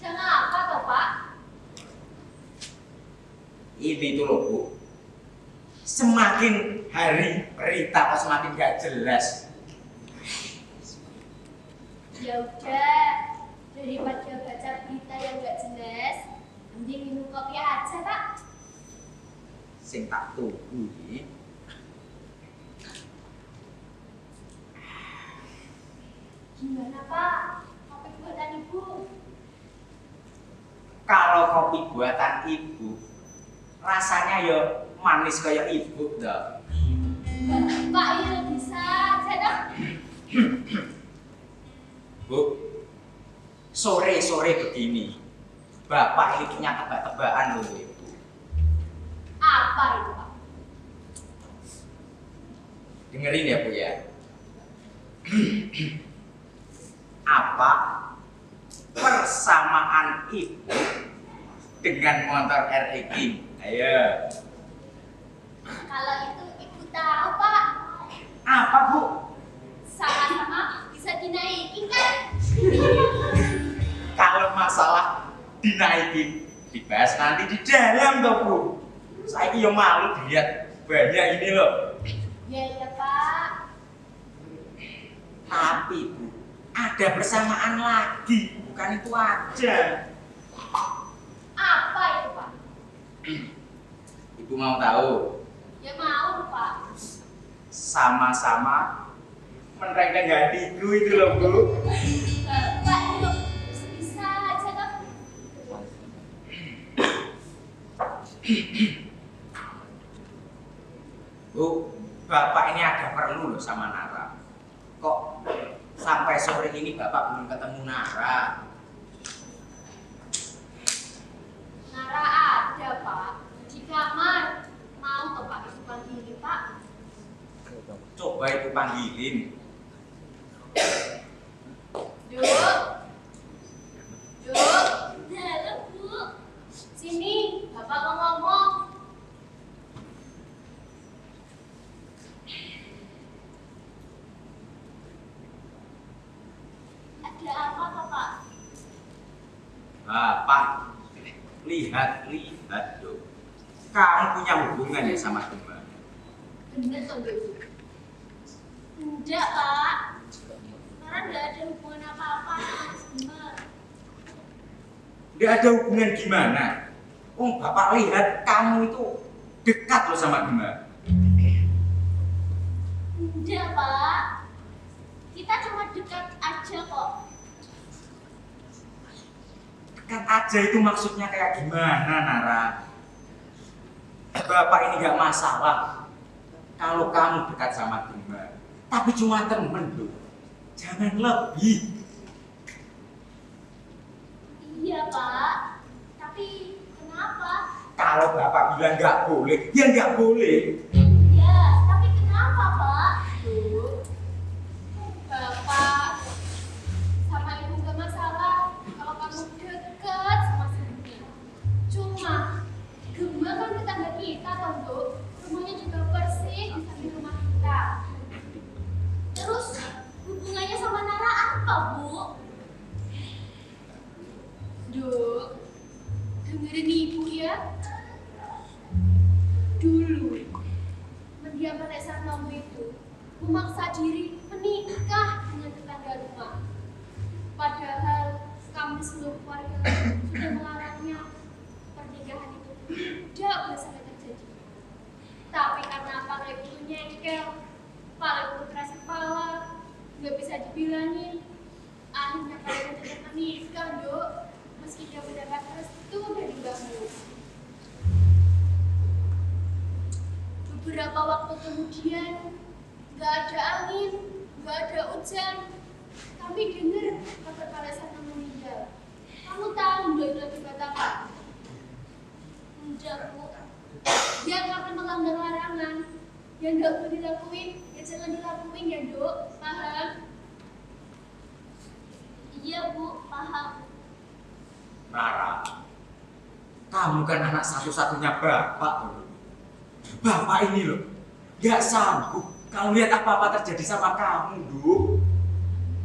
Jangan apa toh Pak? Ini tuh loh Bu. Semakin hari berita kok semakin gak jelas. Ya udah, daripada baca berita yang gak jelas, mending kopi aja, Pak. Sing tak tunggu iki. Gimana, Pak? Kopi buatan Ibu. Kalau kopi buatan ibu, rasanya ya manis kayak ibu dah. Pak, ya bisa aja dong. Bu, sore-sore begini, Bapak ini punya tebak-tebakan loh Ibu. Apa itu, Pak? Dengerin ya Bu ya. Apa persamaan Ibu dengan motor RX King? Ayo. Kalau itu Ibu tahu, Pak. Apa Bu? Sama-sama bisa dinaikin kan? Kalau masalah dinaikin, dibahas nanti di dalam toh Bu. Saya yang malu dilihat banyak ini loh. Ya, Pak. Tapi Bu, ada persamaan lagi, bukan itu aja. Apa itu, Pak? Ibu mau tahu? Ya mau, Pak. Sama-sama menerangkan hatiku itu loh Bu. Pak, itu bisa aja dong. Bu, Bapak ini ada perlu loh sama Nara. Kok sampai sore ini Bapak belum ketemu Nara? Nara ada, Pak. Di kamar. Mau ke Pak itu panggilin, Pak? Coba Ibu panggilin. Duk. Duk. Dalam, Bu. Sini, Bapak mau ngomong. Ada apa, Pak? Bapak, lihat dong. Kamu punya hubungan ya sama Gema? Bener toh, Bu? Enggak, Pak. Nara nggak ada hubungan apa-apa sama Gema. Nggak ada hubungan gimana? Oh, Bapak lihat kamu itu dekat loh sama Gema. Enggak, Pak. Kita cuma dekat aja kok. Dekat aja itu maksudnya kayak gimana, Nara? Bapak ini nggak masalah kalau kamu dekat sama Gema, tapi cuma temen loh. Jangan lebih. Iya, Pak. Tapi kenapa? Kalau Bapak bilang nggak boleh, ya nggak boleh. Iya, tapi kenapa, Pak? Bu, Bapak sama Ibu gak masalah kalau kamu dekat sama si Gema. Cuma Gema kan tetangga kita, toh, Bu. Rumahnya juga bersih di samping rumah kita. Terus hubungannya sama Nara apa, Bu? Duk, dengerin Ibu ya. Dulu, mendiam Nek Sarnomo itu memaksa diri menikah dengan tetangga rumah. Padahal kami seluruh keluarga sudah melarangnya. Pernikahan itu tidak boleh sampai terjadi. Tapi karena Pak Lek itu nyengkel, Pak Lek itu keras kepala, nggak bisa dibilangin. Akhirnya Pak Lek tetap menikah, Dok. Meski dia mendapat restu dari Mbak Mus. Beberapa waktu kemudian, nggak ada angin, nggak ada hujan. Kami dengar kabar Pak Lesana meninggal. Kamu tahu nggak itu akibat apa? Enggak, Bu. Dia karena melanggar larangan. Yang nggak boleh dilakuin, ya jangan dilakuin ya, Dok. Paham? Iya, Bu. Paham. Nara, kamu kan anak satu-satunya Bapak loh. Bapak ini loh, nggak sanggup kalau lihat apa-apa terjadi sama kamu, Du.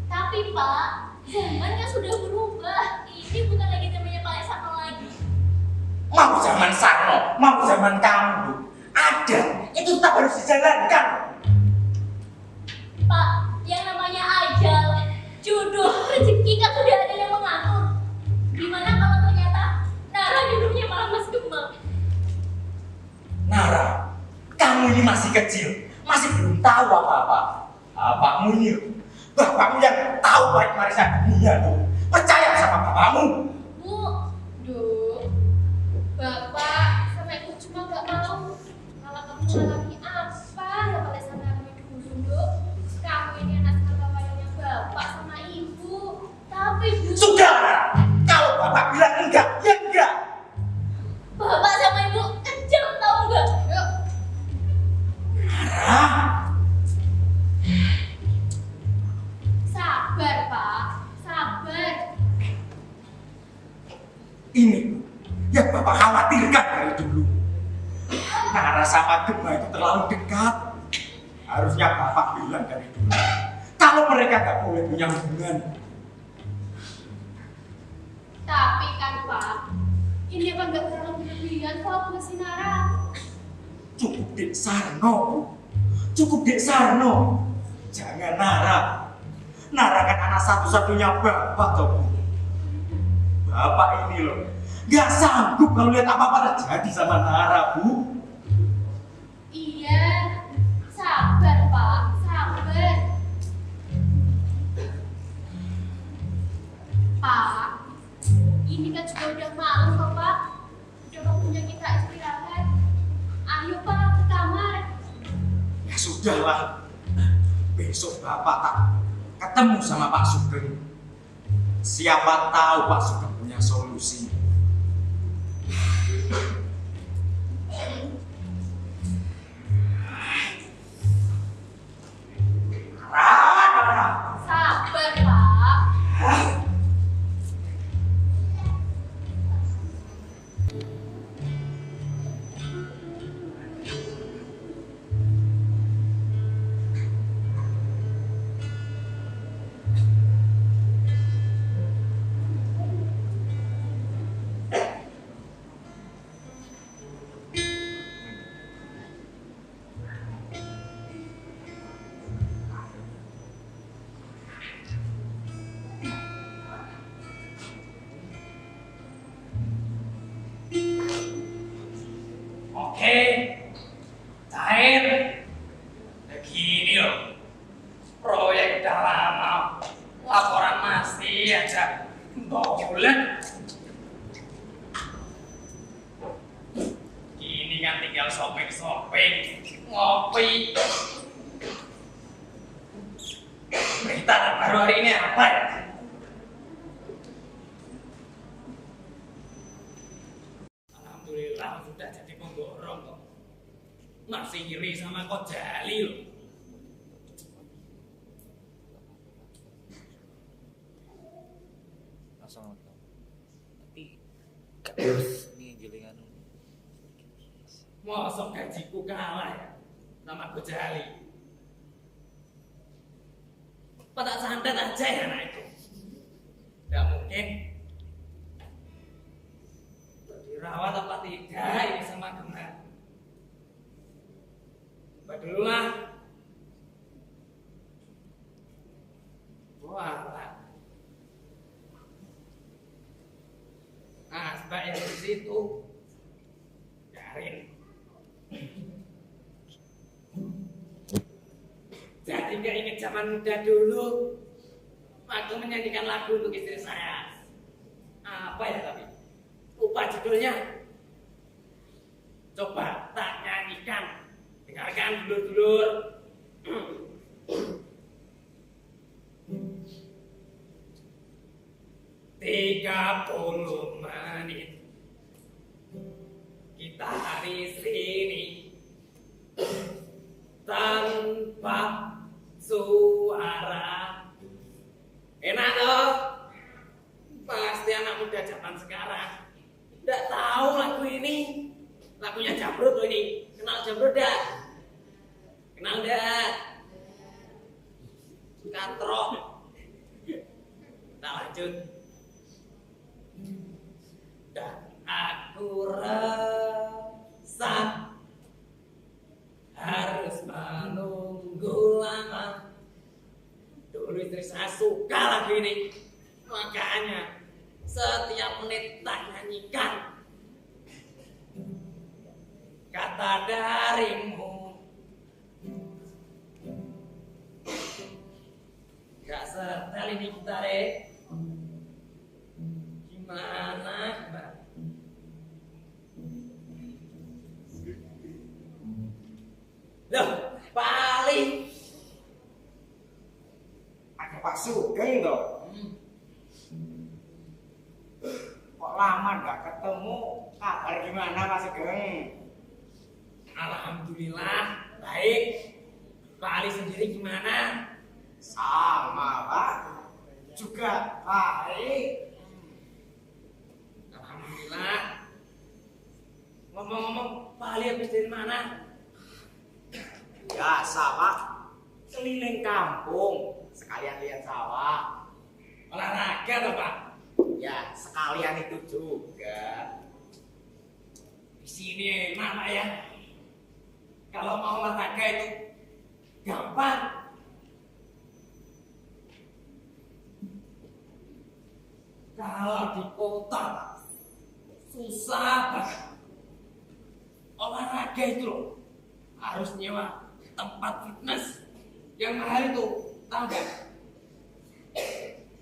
Tapi Pak, zamannya sudah berubah. Ini bukan lagi zamannya Pak Lesana lagi. Mau zaman Sarno, mau zaman kamu, Du. Ada, itu tetap harus dijalankan. Pak, yang namanya ajal, jodoh, rezeki kan sudah ada yang mengatur. Gimana kalau ternyata Nara jodohnya malah Mas percuma. Nara, kamu ini masih kecil, masih belum tahu apa-apa. Bapakmu ini loh, bapakmu yang tahu baik Marisa dunia loh. Percaya sama bapakmu. Bu, Duk, Bapak sama Ibu cuma gak mau. Kalau kamu mengalami apa yang boleh sama Ibu dulu, Duk. Kamu ini anak sama wayangnya Bapak sama Ibu. Tapi Bu, Sudah, Nara. Kalau bapak bilang enggak, ya enggak. Bapak sama Ibu kejam tau gak? Yuk. Nara, Sabar, Pak. Sabar. ini yang bapak khawatirkan dari dulu. Nara sama Gemma itu terlalu dekat. Harusnya bapak bilang dari dulu. Kalau mereka nggak boleh punya hubungan. Tapi kan, Pak, ini apa nggak terlalu berlebihan kok masih Nara? Cukup Dek Sarno. Cukup Dek Sarno. Jangan Nara. Nara kan anak satu-satunya bapak toh. Bapak ini loh, nggak sanggup kalau lihat apa-apa terjadi sama Nara, Bu. Iya, sabar Pak, sabar. Pak, ini kan juga udah malam kok Pak. Udah waktunya kita istirahat. Ayo Pak ke kamar. Ya sudahlah. Besok Bapak tak ketemu sama Pak Sugeng. Siapa tahu Pak Sugeng punya solusi. Sabar Pak. Oke, cair. Begini loh, proyek udah lama, laporan masih aja bulan. Ini kan tinggal shopping, ngopi. Berita terbaru hari ini apa ya? Alhamdulillah sudah jadi pemborong kok. Masih iri sama kok Jali loh. Langsung nonton. Tapi gak terus nih jelingan. Mosok gajiku kalah ya sama kok Jali. Pada santet aja ya anak itu. Gak mungkin dirawat apa tidak ini sama Gemma. Dulu lah. Wah. Asbak yang di situ. Biarin. Jadi nggak inget zaman muda dulu. Waktu menyanyikan lagu untuk istri saya. Apa ya tapi? Lupa judulnya. Coba tak nyanyikan. Dengarkan dulur-dulur. 30 menit kita di sini tanpa suara. Enak toh? Pasti anak muda zaman sekarang nggak tahu lagu ini. Lagunya Jamrud loh ini. Kenal Jamrud dah? Kenal dah? Katrok. Kita lanjut. Dan aku rasa harus menunggu lama. Dulu istri saya suka lagu ini. Makanya setiap menit tak nyanyikan. kata darimu. Gak setel ini gitar gimana Mbak? Loh, paling Ada Pak Sugeng toh. Kok lama nggak ketemu? Kabar gimana Pak Sugeng? Alhamdulillah baik. Pak Ali sendiri gimana? Sama Pak. Juga baik. Alhamdulillah. Ngomong-ngomong, Pak Ali habis dari mana? Biasa Pak. Keliling kampung. Sekalian lihat sawah. Olahraga toh Pak? Ya sekalian itu juga. Di sini enak Pak ya. Kalau mau olahraga itu gampang. Kalau di kota susah banget. Olahraga itu loh harus nyewa tempat fitness yang mahal itu, tahu nggak?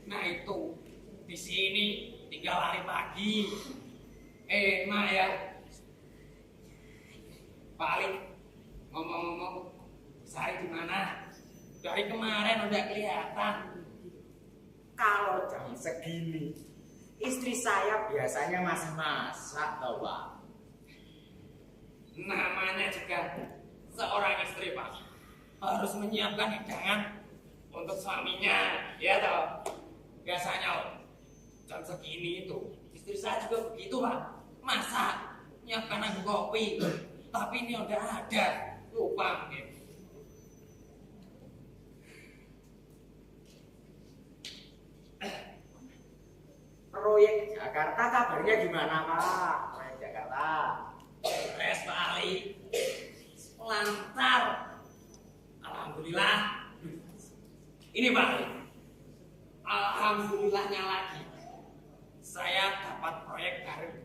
Nah itu di sini tinggal lari pagi, enak ya. Paling ngomong-ngomong, saya di mana? Dari kemarin udah kelihatan. Kalau jam segini, istri saya biasanya masih masak tau Pak. Namanya juga seorang istri Pak, harus menyiapkan hidangan untuk suaminya, ya toh. Biasanya loh, jam segini itu istri saya juga begitu Pak, masak, nyiapkan aku kopi, tapi ini udah ada, lupa mungkin. Proyek Jakarta kabarnya gimana Pak? Proyek Jakarta. Beres Pak Ali, lancar, alhamdulillah. Ini Pak Ali, alhamdulillahnya lagi, saya dapat proyek dari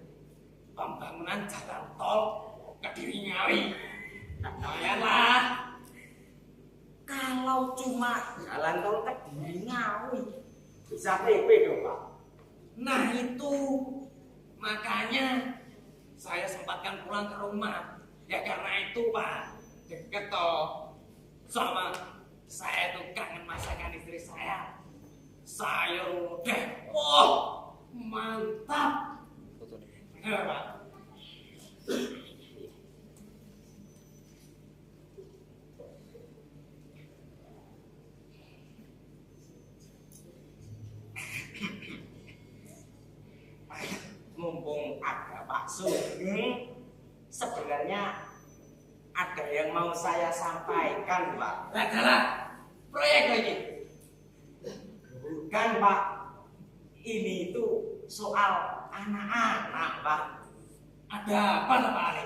pembangunan jalan tol Kediri Ngawi. Lumayanlah. Kalau cuma jalan tol Kediri Ngawi, bisa PP dong Pak. Nah itu makanya saya sempatkan pulang ke rumah. Ya karena itu Pak, deket toh sama saya tuh kangen masakan istri saya. Sayur udah, wah mantap. Foto nih. Bener Pak. Mumpung ada Pak Sugeng, sebenarnya ada yang mau saya sampaikan Pak. Adalah proyek lagi. Bukan Pak, ini itu soal anak-anak Pak. Ada apa Pak Ali?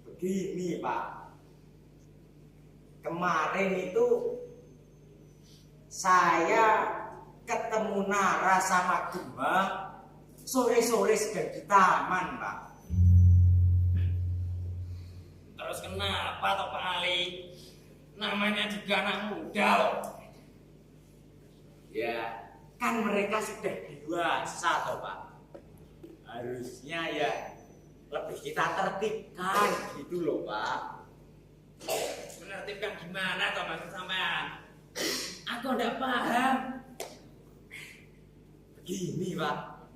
Begini Pak, kemarin itu saya ketemu Nara sama Gema sore-sore sedang di taman Pak. Terus kenapa toh Pak Ali? Namanya juga anak muda loh. Ya, kan mereka sudah dewasa toh Pak. Harusnya ya lebih kita tertibkan gitu loh Pak. Menertibkan gimana toh maksud sampean? Aku enggak paham. Begini Pak,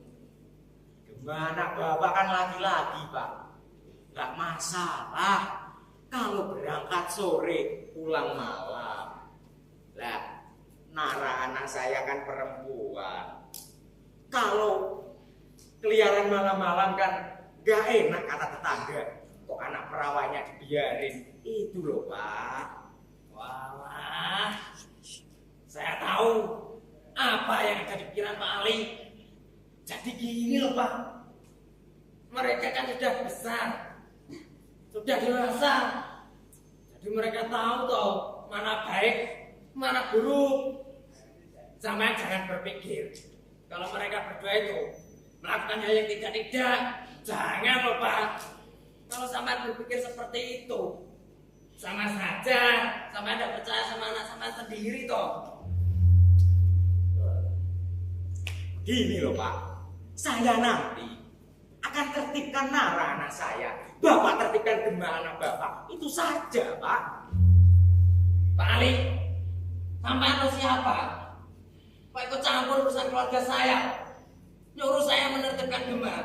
gimana Bapak kan laki-laki Pak, nggak masalah kalau berangkat sore pulang malam. Lah, Nara anak saya kan perempuan. Kalau keliaran malam-malam kan nggak enak kata tetangga. Kok anak perawannya dibiarin? Itu loh Pak. Walah, saya tahu apa yang ada di pikiran Pak Ali. Jadi gini loh Pak, mereka kan sudah besar, sudah dewasa. Jadi mereka tahu toh mana baik, mana buruk. Sama jangan berpikir kalau mereka berdua itu melakukan hal yang tidak-tidak. Jangan loh Pak. Kalau sampean berpikir seperti itu, sama saja sampean tidak percaya sama anak sampean sendiri toh. Gini loh Pak, saya nanti akan tertibkan Nara anak saya. Bapak tertibkan Gema anak Bapak. Itu saja Pak. Pak Ali, sampean itu siapa? Pak ikut campur urusan keluarga saya, nyuruh saya menertibkan Gema.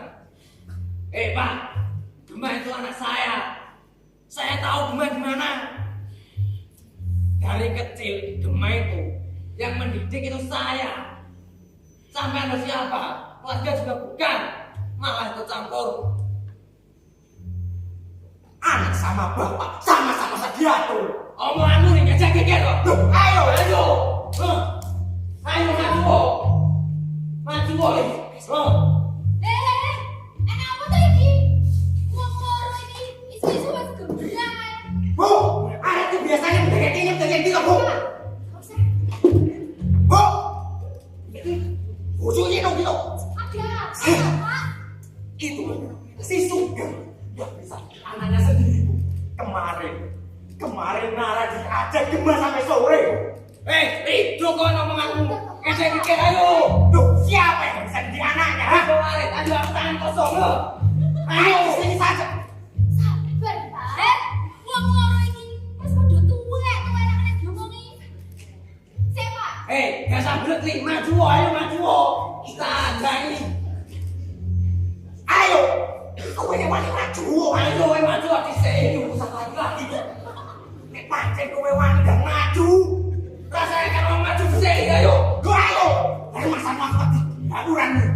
Pak, Gema itu anak saya. Saya tahu Gema gimana. Dari kecil Gema itu yang mendidik itu saya. Sampai ada siapa? Keluarga juga bukan. Malah ikut campur. Anak sama Bapak sama-sama diatur. Omonganmu nih ngejek geger kok. Ayo. Ayo maju. Maju boleh. Enak apa tuh ini? Ngomong ini isi-isi mas gembrang. Bu, anak itu biasanya mendekat gitu Bu. Gak usah. Bu, ujungnya dong gitu. Ada, Pak. Itu si Sugeng yang bisa anaknya sendiri Bu. Kemarin Nara diajak Gema sampai sore. Itu kok omonganmu. Ngejek geger ayo. Duh, siapa yang bisa jadi anaknya? Ayo Warid, ayo aku tangan kosong lo. Ayo sini saja. Sabar, Pak. Ngomong ini pas udah tua, enak-enak diomongi. Siapa? Gak sabar nih, maju ayo. Kita ada ini. Ayo, kowe yang wani maju. Ayo maju di sini. Usah lagi. Nek pancen kowe wani dan maju. Rasanya kan mau maju di sini, ayo. Ayo, dari masa waktu aturanmu.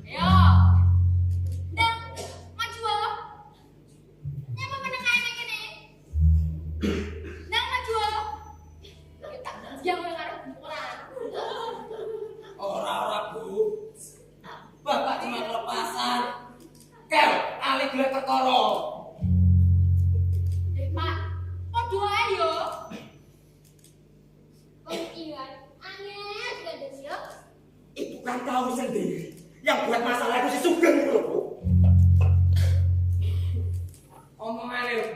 Ayo. Ndang, maju lo. Nyapa menengah ini kene. Ndang maju lo. Kita yang ngarep bulan. Ora Bu. Bapak cuma kelepasan. Kel, Ali gelek perkara. Pak, podo ayo. Ingat, aneh juga ada dia. Itu kan kau sendiri yang buat masalah itu si Sugeng itu loh Bu. Omongannya Bu.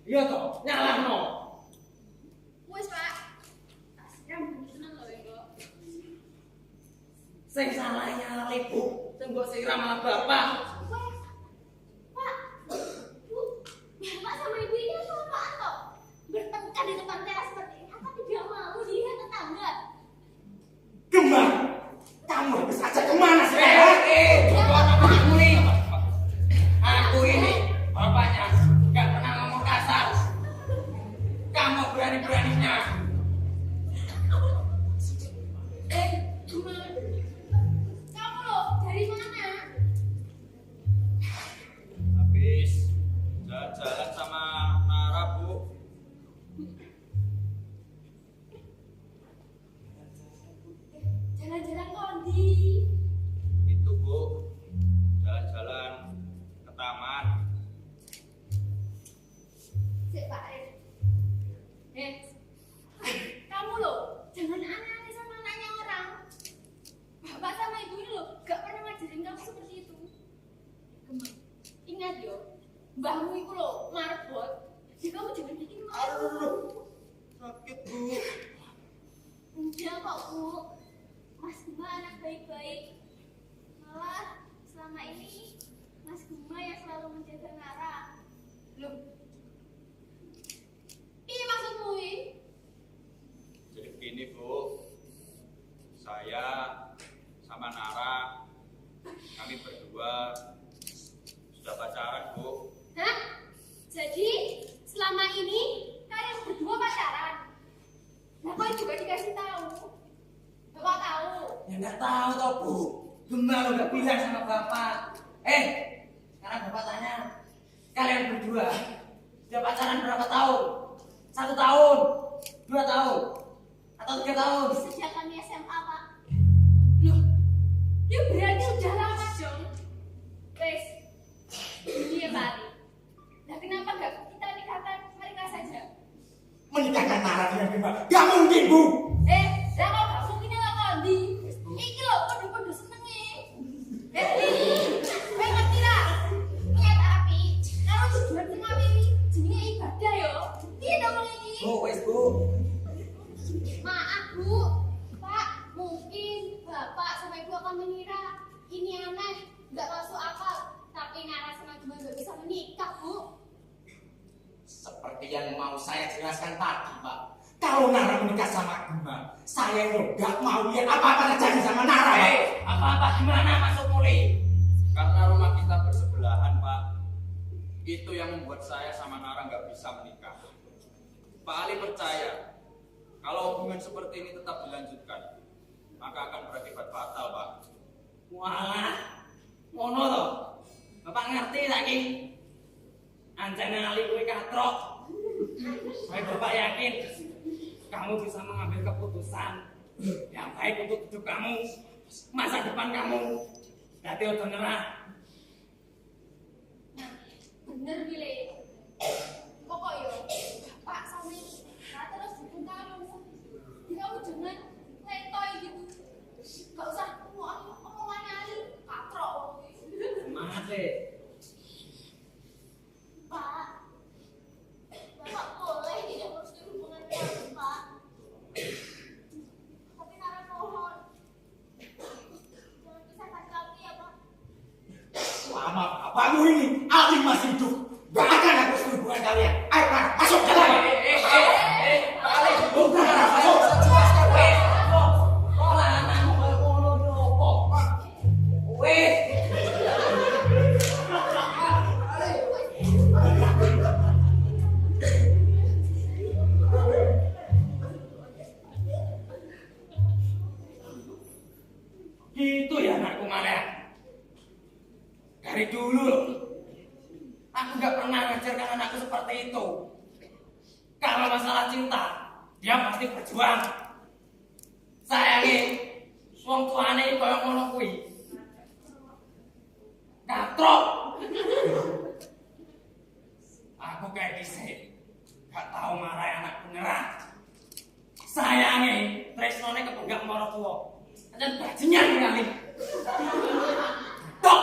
Iya toh, nyalahno. Wes Pak. Tasnya seneng loh Ego. Sing salah nyalih Bu. Sing mbok siram malah bapak. Wes, Pak. Bu, Bapak sama Ibu ini apa toh? Bertengkar di depan teras seperti ini. Apa tidak mau dilihat tetangga? Gema, kamu habis aja kemana sih? Aku nih. Aku ini bapaknya nggak pernah ngomong kasar. Kamu berani-beraninya. Gimana? Kamu loh, dari mana? Habis jalan-jalan sama Nara Bu. Jalan-jalan kondi. Itu Bu, jalan-jalan ke taman. Cek Pak kamu loh, jangan aneh-aneh sama anaknya orang. Bapak sama ibu ini loh, gak pernah ngajarin kamu seperti itu. Ingat yo, mbahmu itu loh, marbot. Jadi kamu jangan bikin malu. Sakit Bu. Enggak kok Bu, Mas Gema anak baik-baik. Malah selama ini Mas Gema yang selalu menjaga Nara. Loh, ini maksudmu ini? Jadi begini Bu, saya sama Nara, kami berdua sudah pacaran Bu. Hah? Jadi selama ini kalian berdua pacaran? Bapak juga dikasih tahu. Bapak tahu. Ya nggak tahu toh Bu. Gema lo nggak bilang sama bapak. Sekarang bapak tanya, kalian berdua sudah pacaran berapa tahun? 1 tahun, 2 tahun, atau 3 tahun? Sejak kami SMA Pak. Loh, ya berarti udah lama dong. Wes, ini ya Pak Ali. Nah kenapa nggak kita nikahkan mereka saja? Menikahkan Nara dengan Gema? Gak mungkin Bu. Lah kalau gak mungkin ya kondi. Iki lho podo-podo senenge. Ini ngerti lah. Punya tapi Bu, wes Bu. Maaf Bu, Pak, mungkin Bapak sama Ibu akan mengira ini aneh, nggak masuk akal. Tapi Nara sama Gema nggak bisa menikah Bu. Seperti yang mau saya jelaskan tadi, Pak. Kalau Nara menikah sama Gema, saya nggak mau lihat apa-apa terjadi sama Nara, Pak. Apa-apa gimana masuk mulai? Karena rumah kita bersebelahan, Pak. Itu yang membuat saya sama Nara nggak bisa menikah. Pak Ali percaya kalau hubungan seperti ini tetap dilanjutkan, maka akan berakibat fatal, Pak. Walah, ngono toh. Bapak ngerti lagi. Anjane ali kuwi katrok. Baik Bapak yakin kamu bisa mengambil keputusan yang baik untuk hidup kamu, masa depan kamu. Jadi udah nyerah. Nah, bener Bile. Pokoknya Bapak sama Nara terus dukung kamu. Kamu jangan letoy gitu. Gak usah omongannya Ali katrok. Semangat deh. Pak, Bapak boleh tidak merestui hubungan kami, Pak. Tapi Nara mohon, jangan pisahkan kami ya, Pak. Selama bapakmu ini, Ali masih hidup. Gak akan aku setuju hubungan kalian. Ayo, Nara, masuk jalan. Pak Ali, Udah, Nara, masuk. Gitu ya anakku Maria. Dari dulu loh, aku gak pernah ngajarkan anakku seperti itu. Kalau masalah cinta, dia pasti berjuang. Sayangi, wong tuane koyo ngono kuwi. Katrok. Aku kayak dhisik, gak tahu marah anakku nyerah. Sayangi, tresnone kepenggak marang tuwa. Dan bajingan kali. Tok.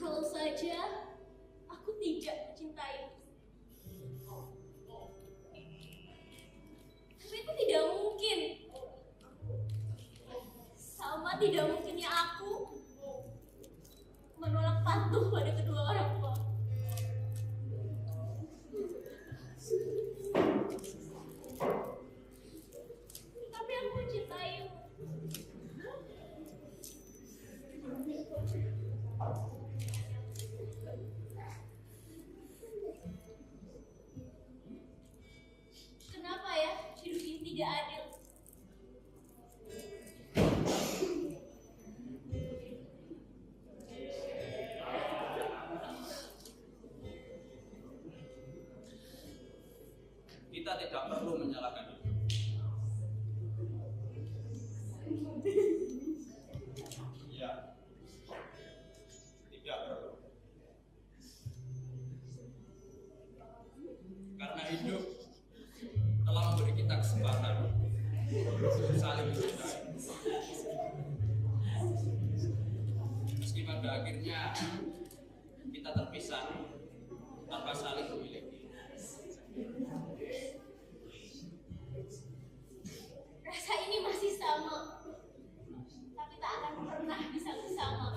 Kalau saja aku tidak mencintai, tapi itu tidak mungkin. Sama tidak mungkinnya aku menolak patuh pada kedua orang tua. Tapi aku mencintaimu. Kenapa ya hidup ini tidak adil? Kita tidak perlu menyalahkan itu. Iya, tidak perlu. Karena hidup telah memberi kita kesempatan saling mencintai. Meski pada akhirnya kita terpisah tanpa saling memiliki. Rasa ini masih sama, tapi tak akan pernah bisa bersama.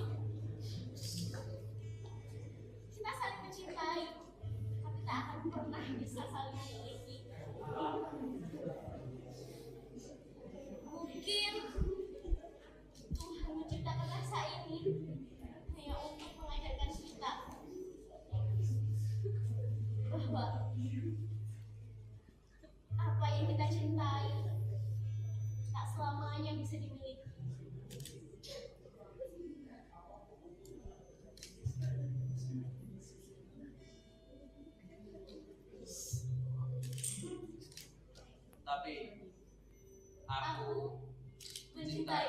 Kita saling mencintai, tapi tak akan pernah bisa saling memiliki. Mungkin Tuhan menciptakan rasa ini hanya untuk mengajarkan kita bahwa apa yang kita cintai tak selamanya bisa dimiliki. Tapi aku Aku mencintai.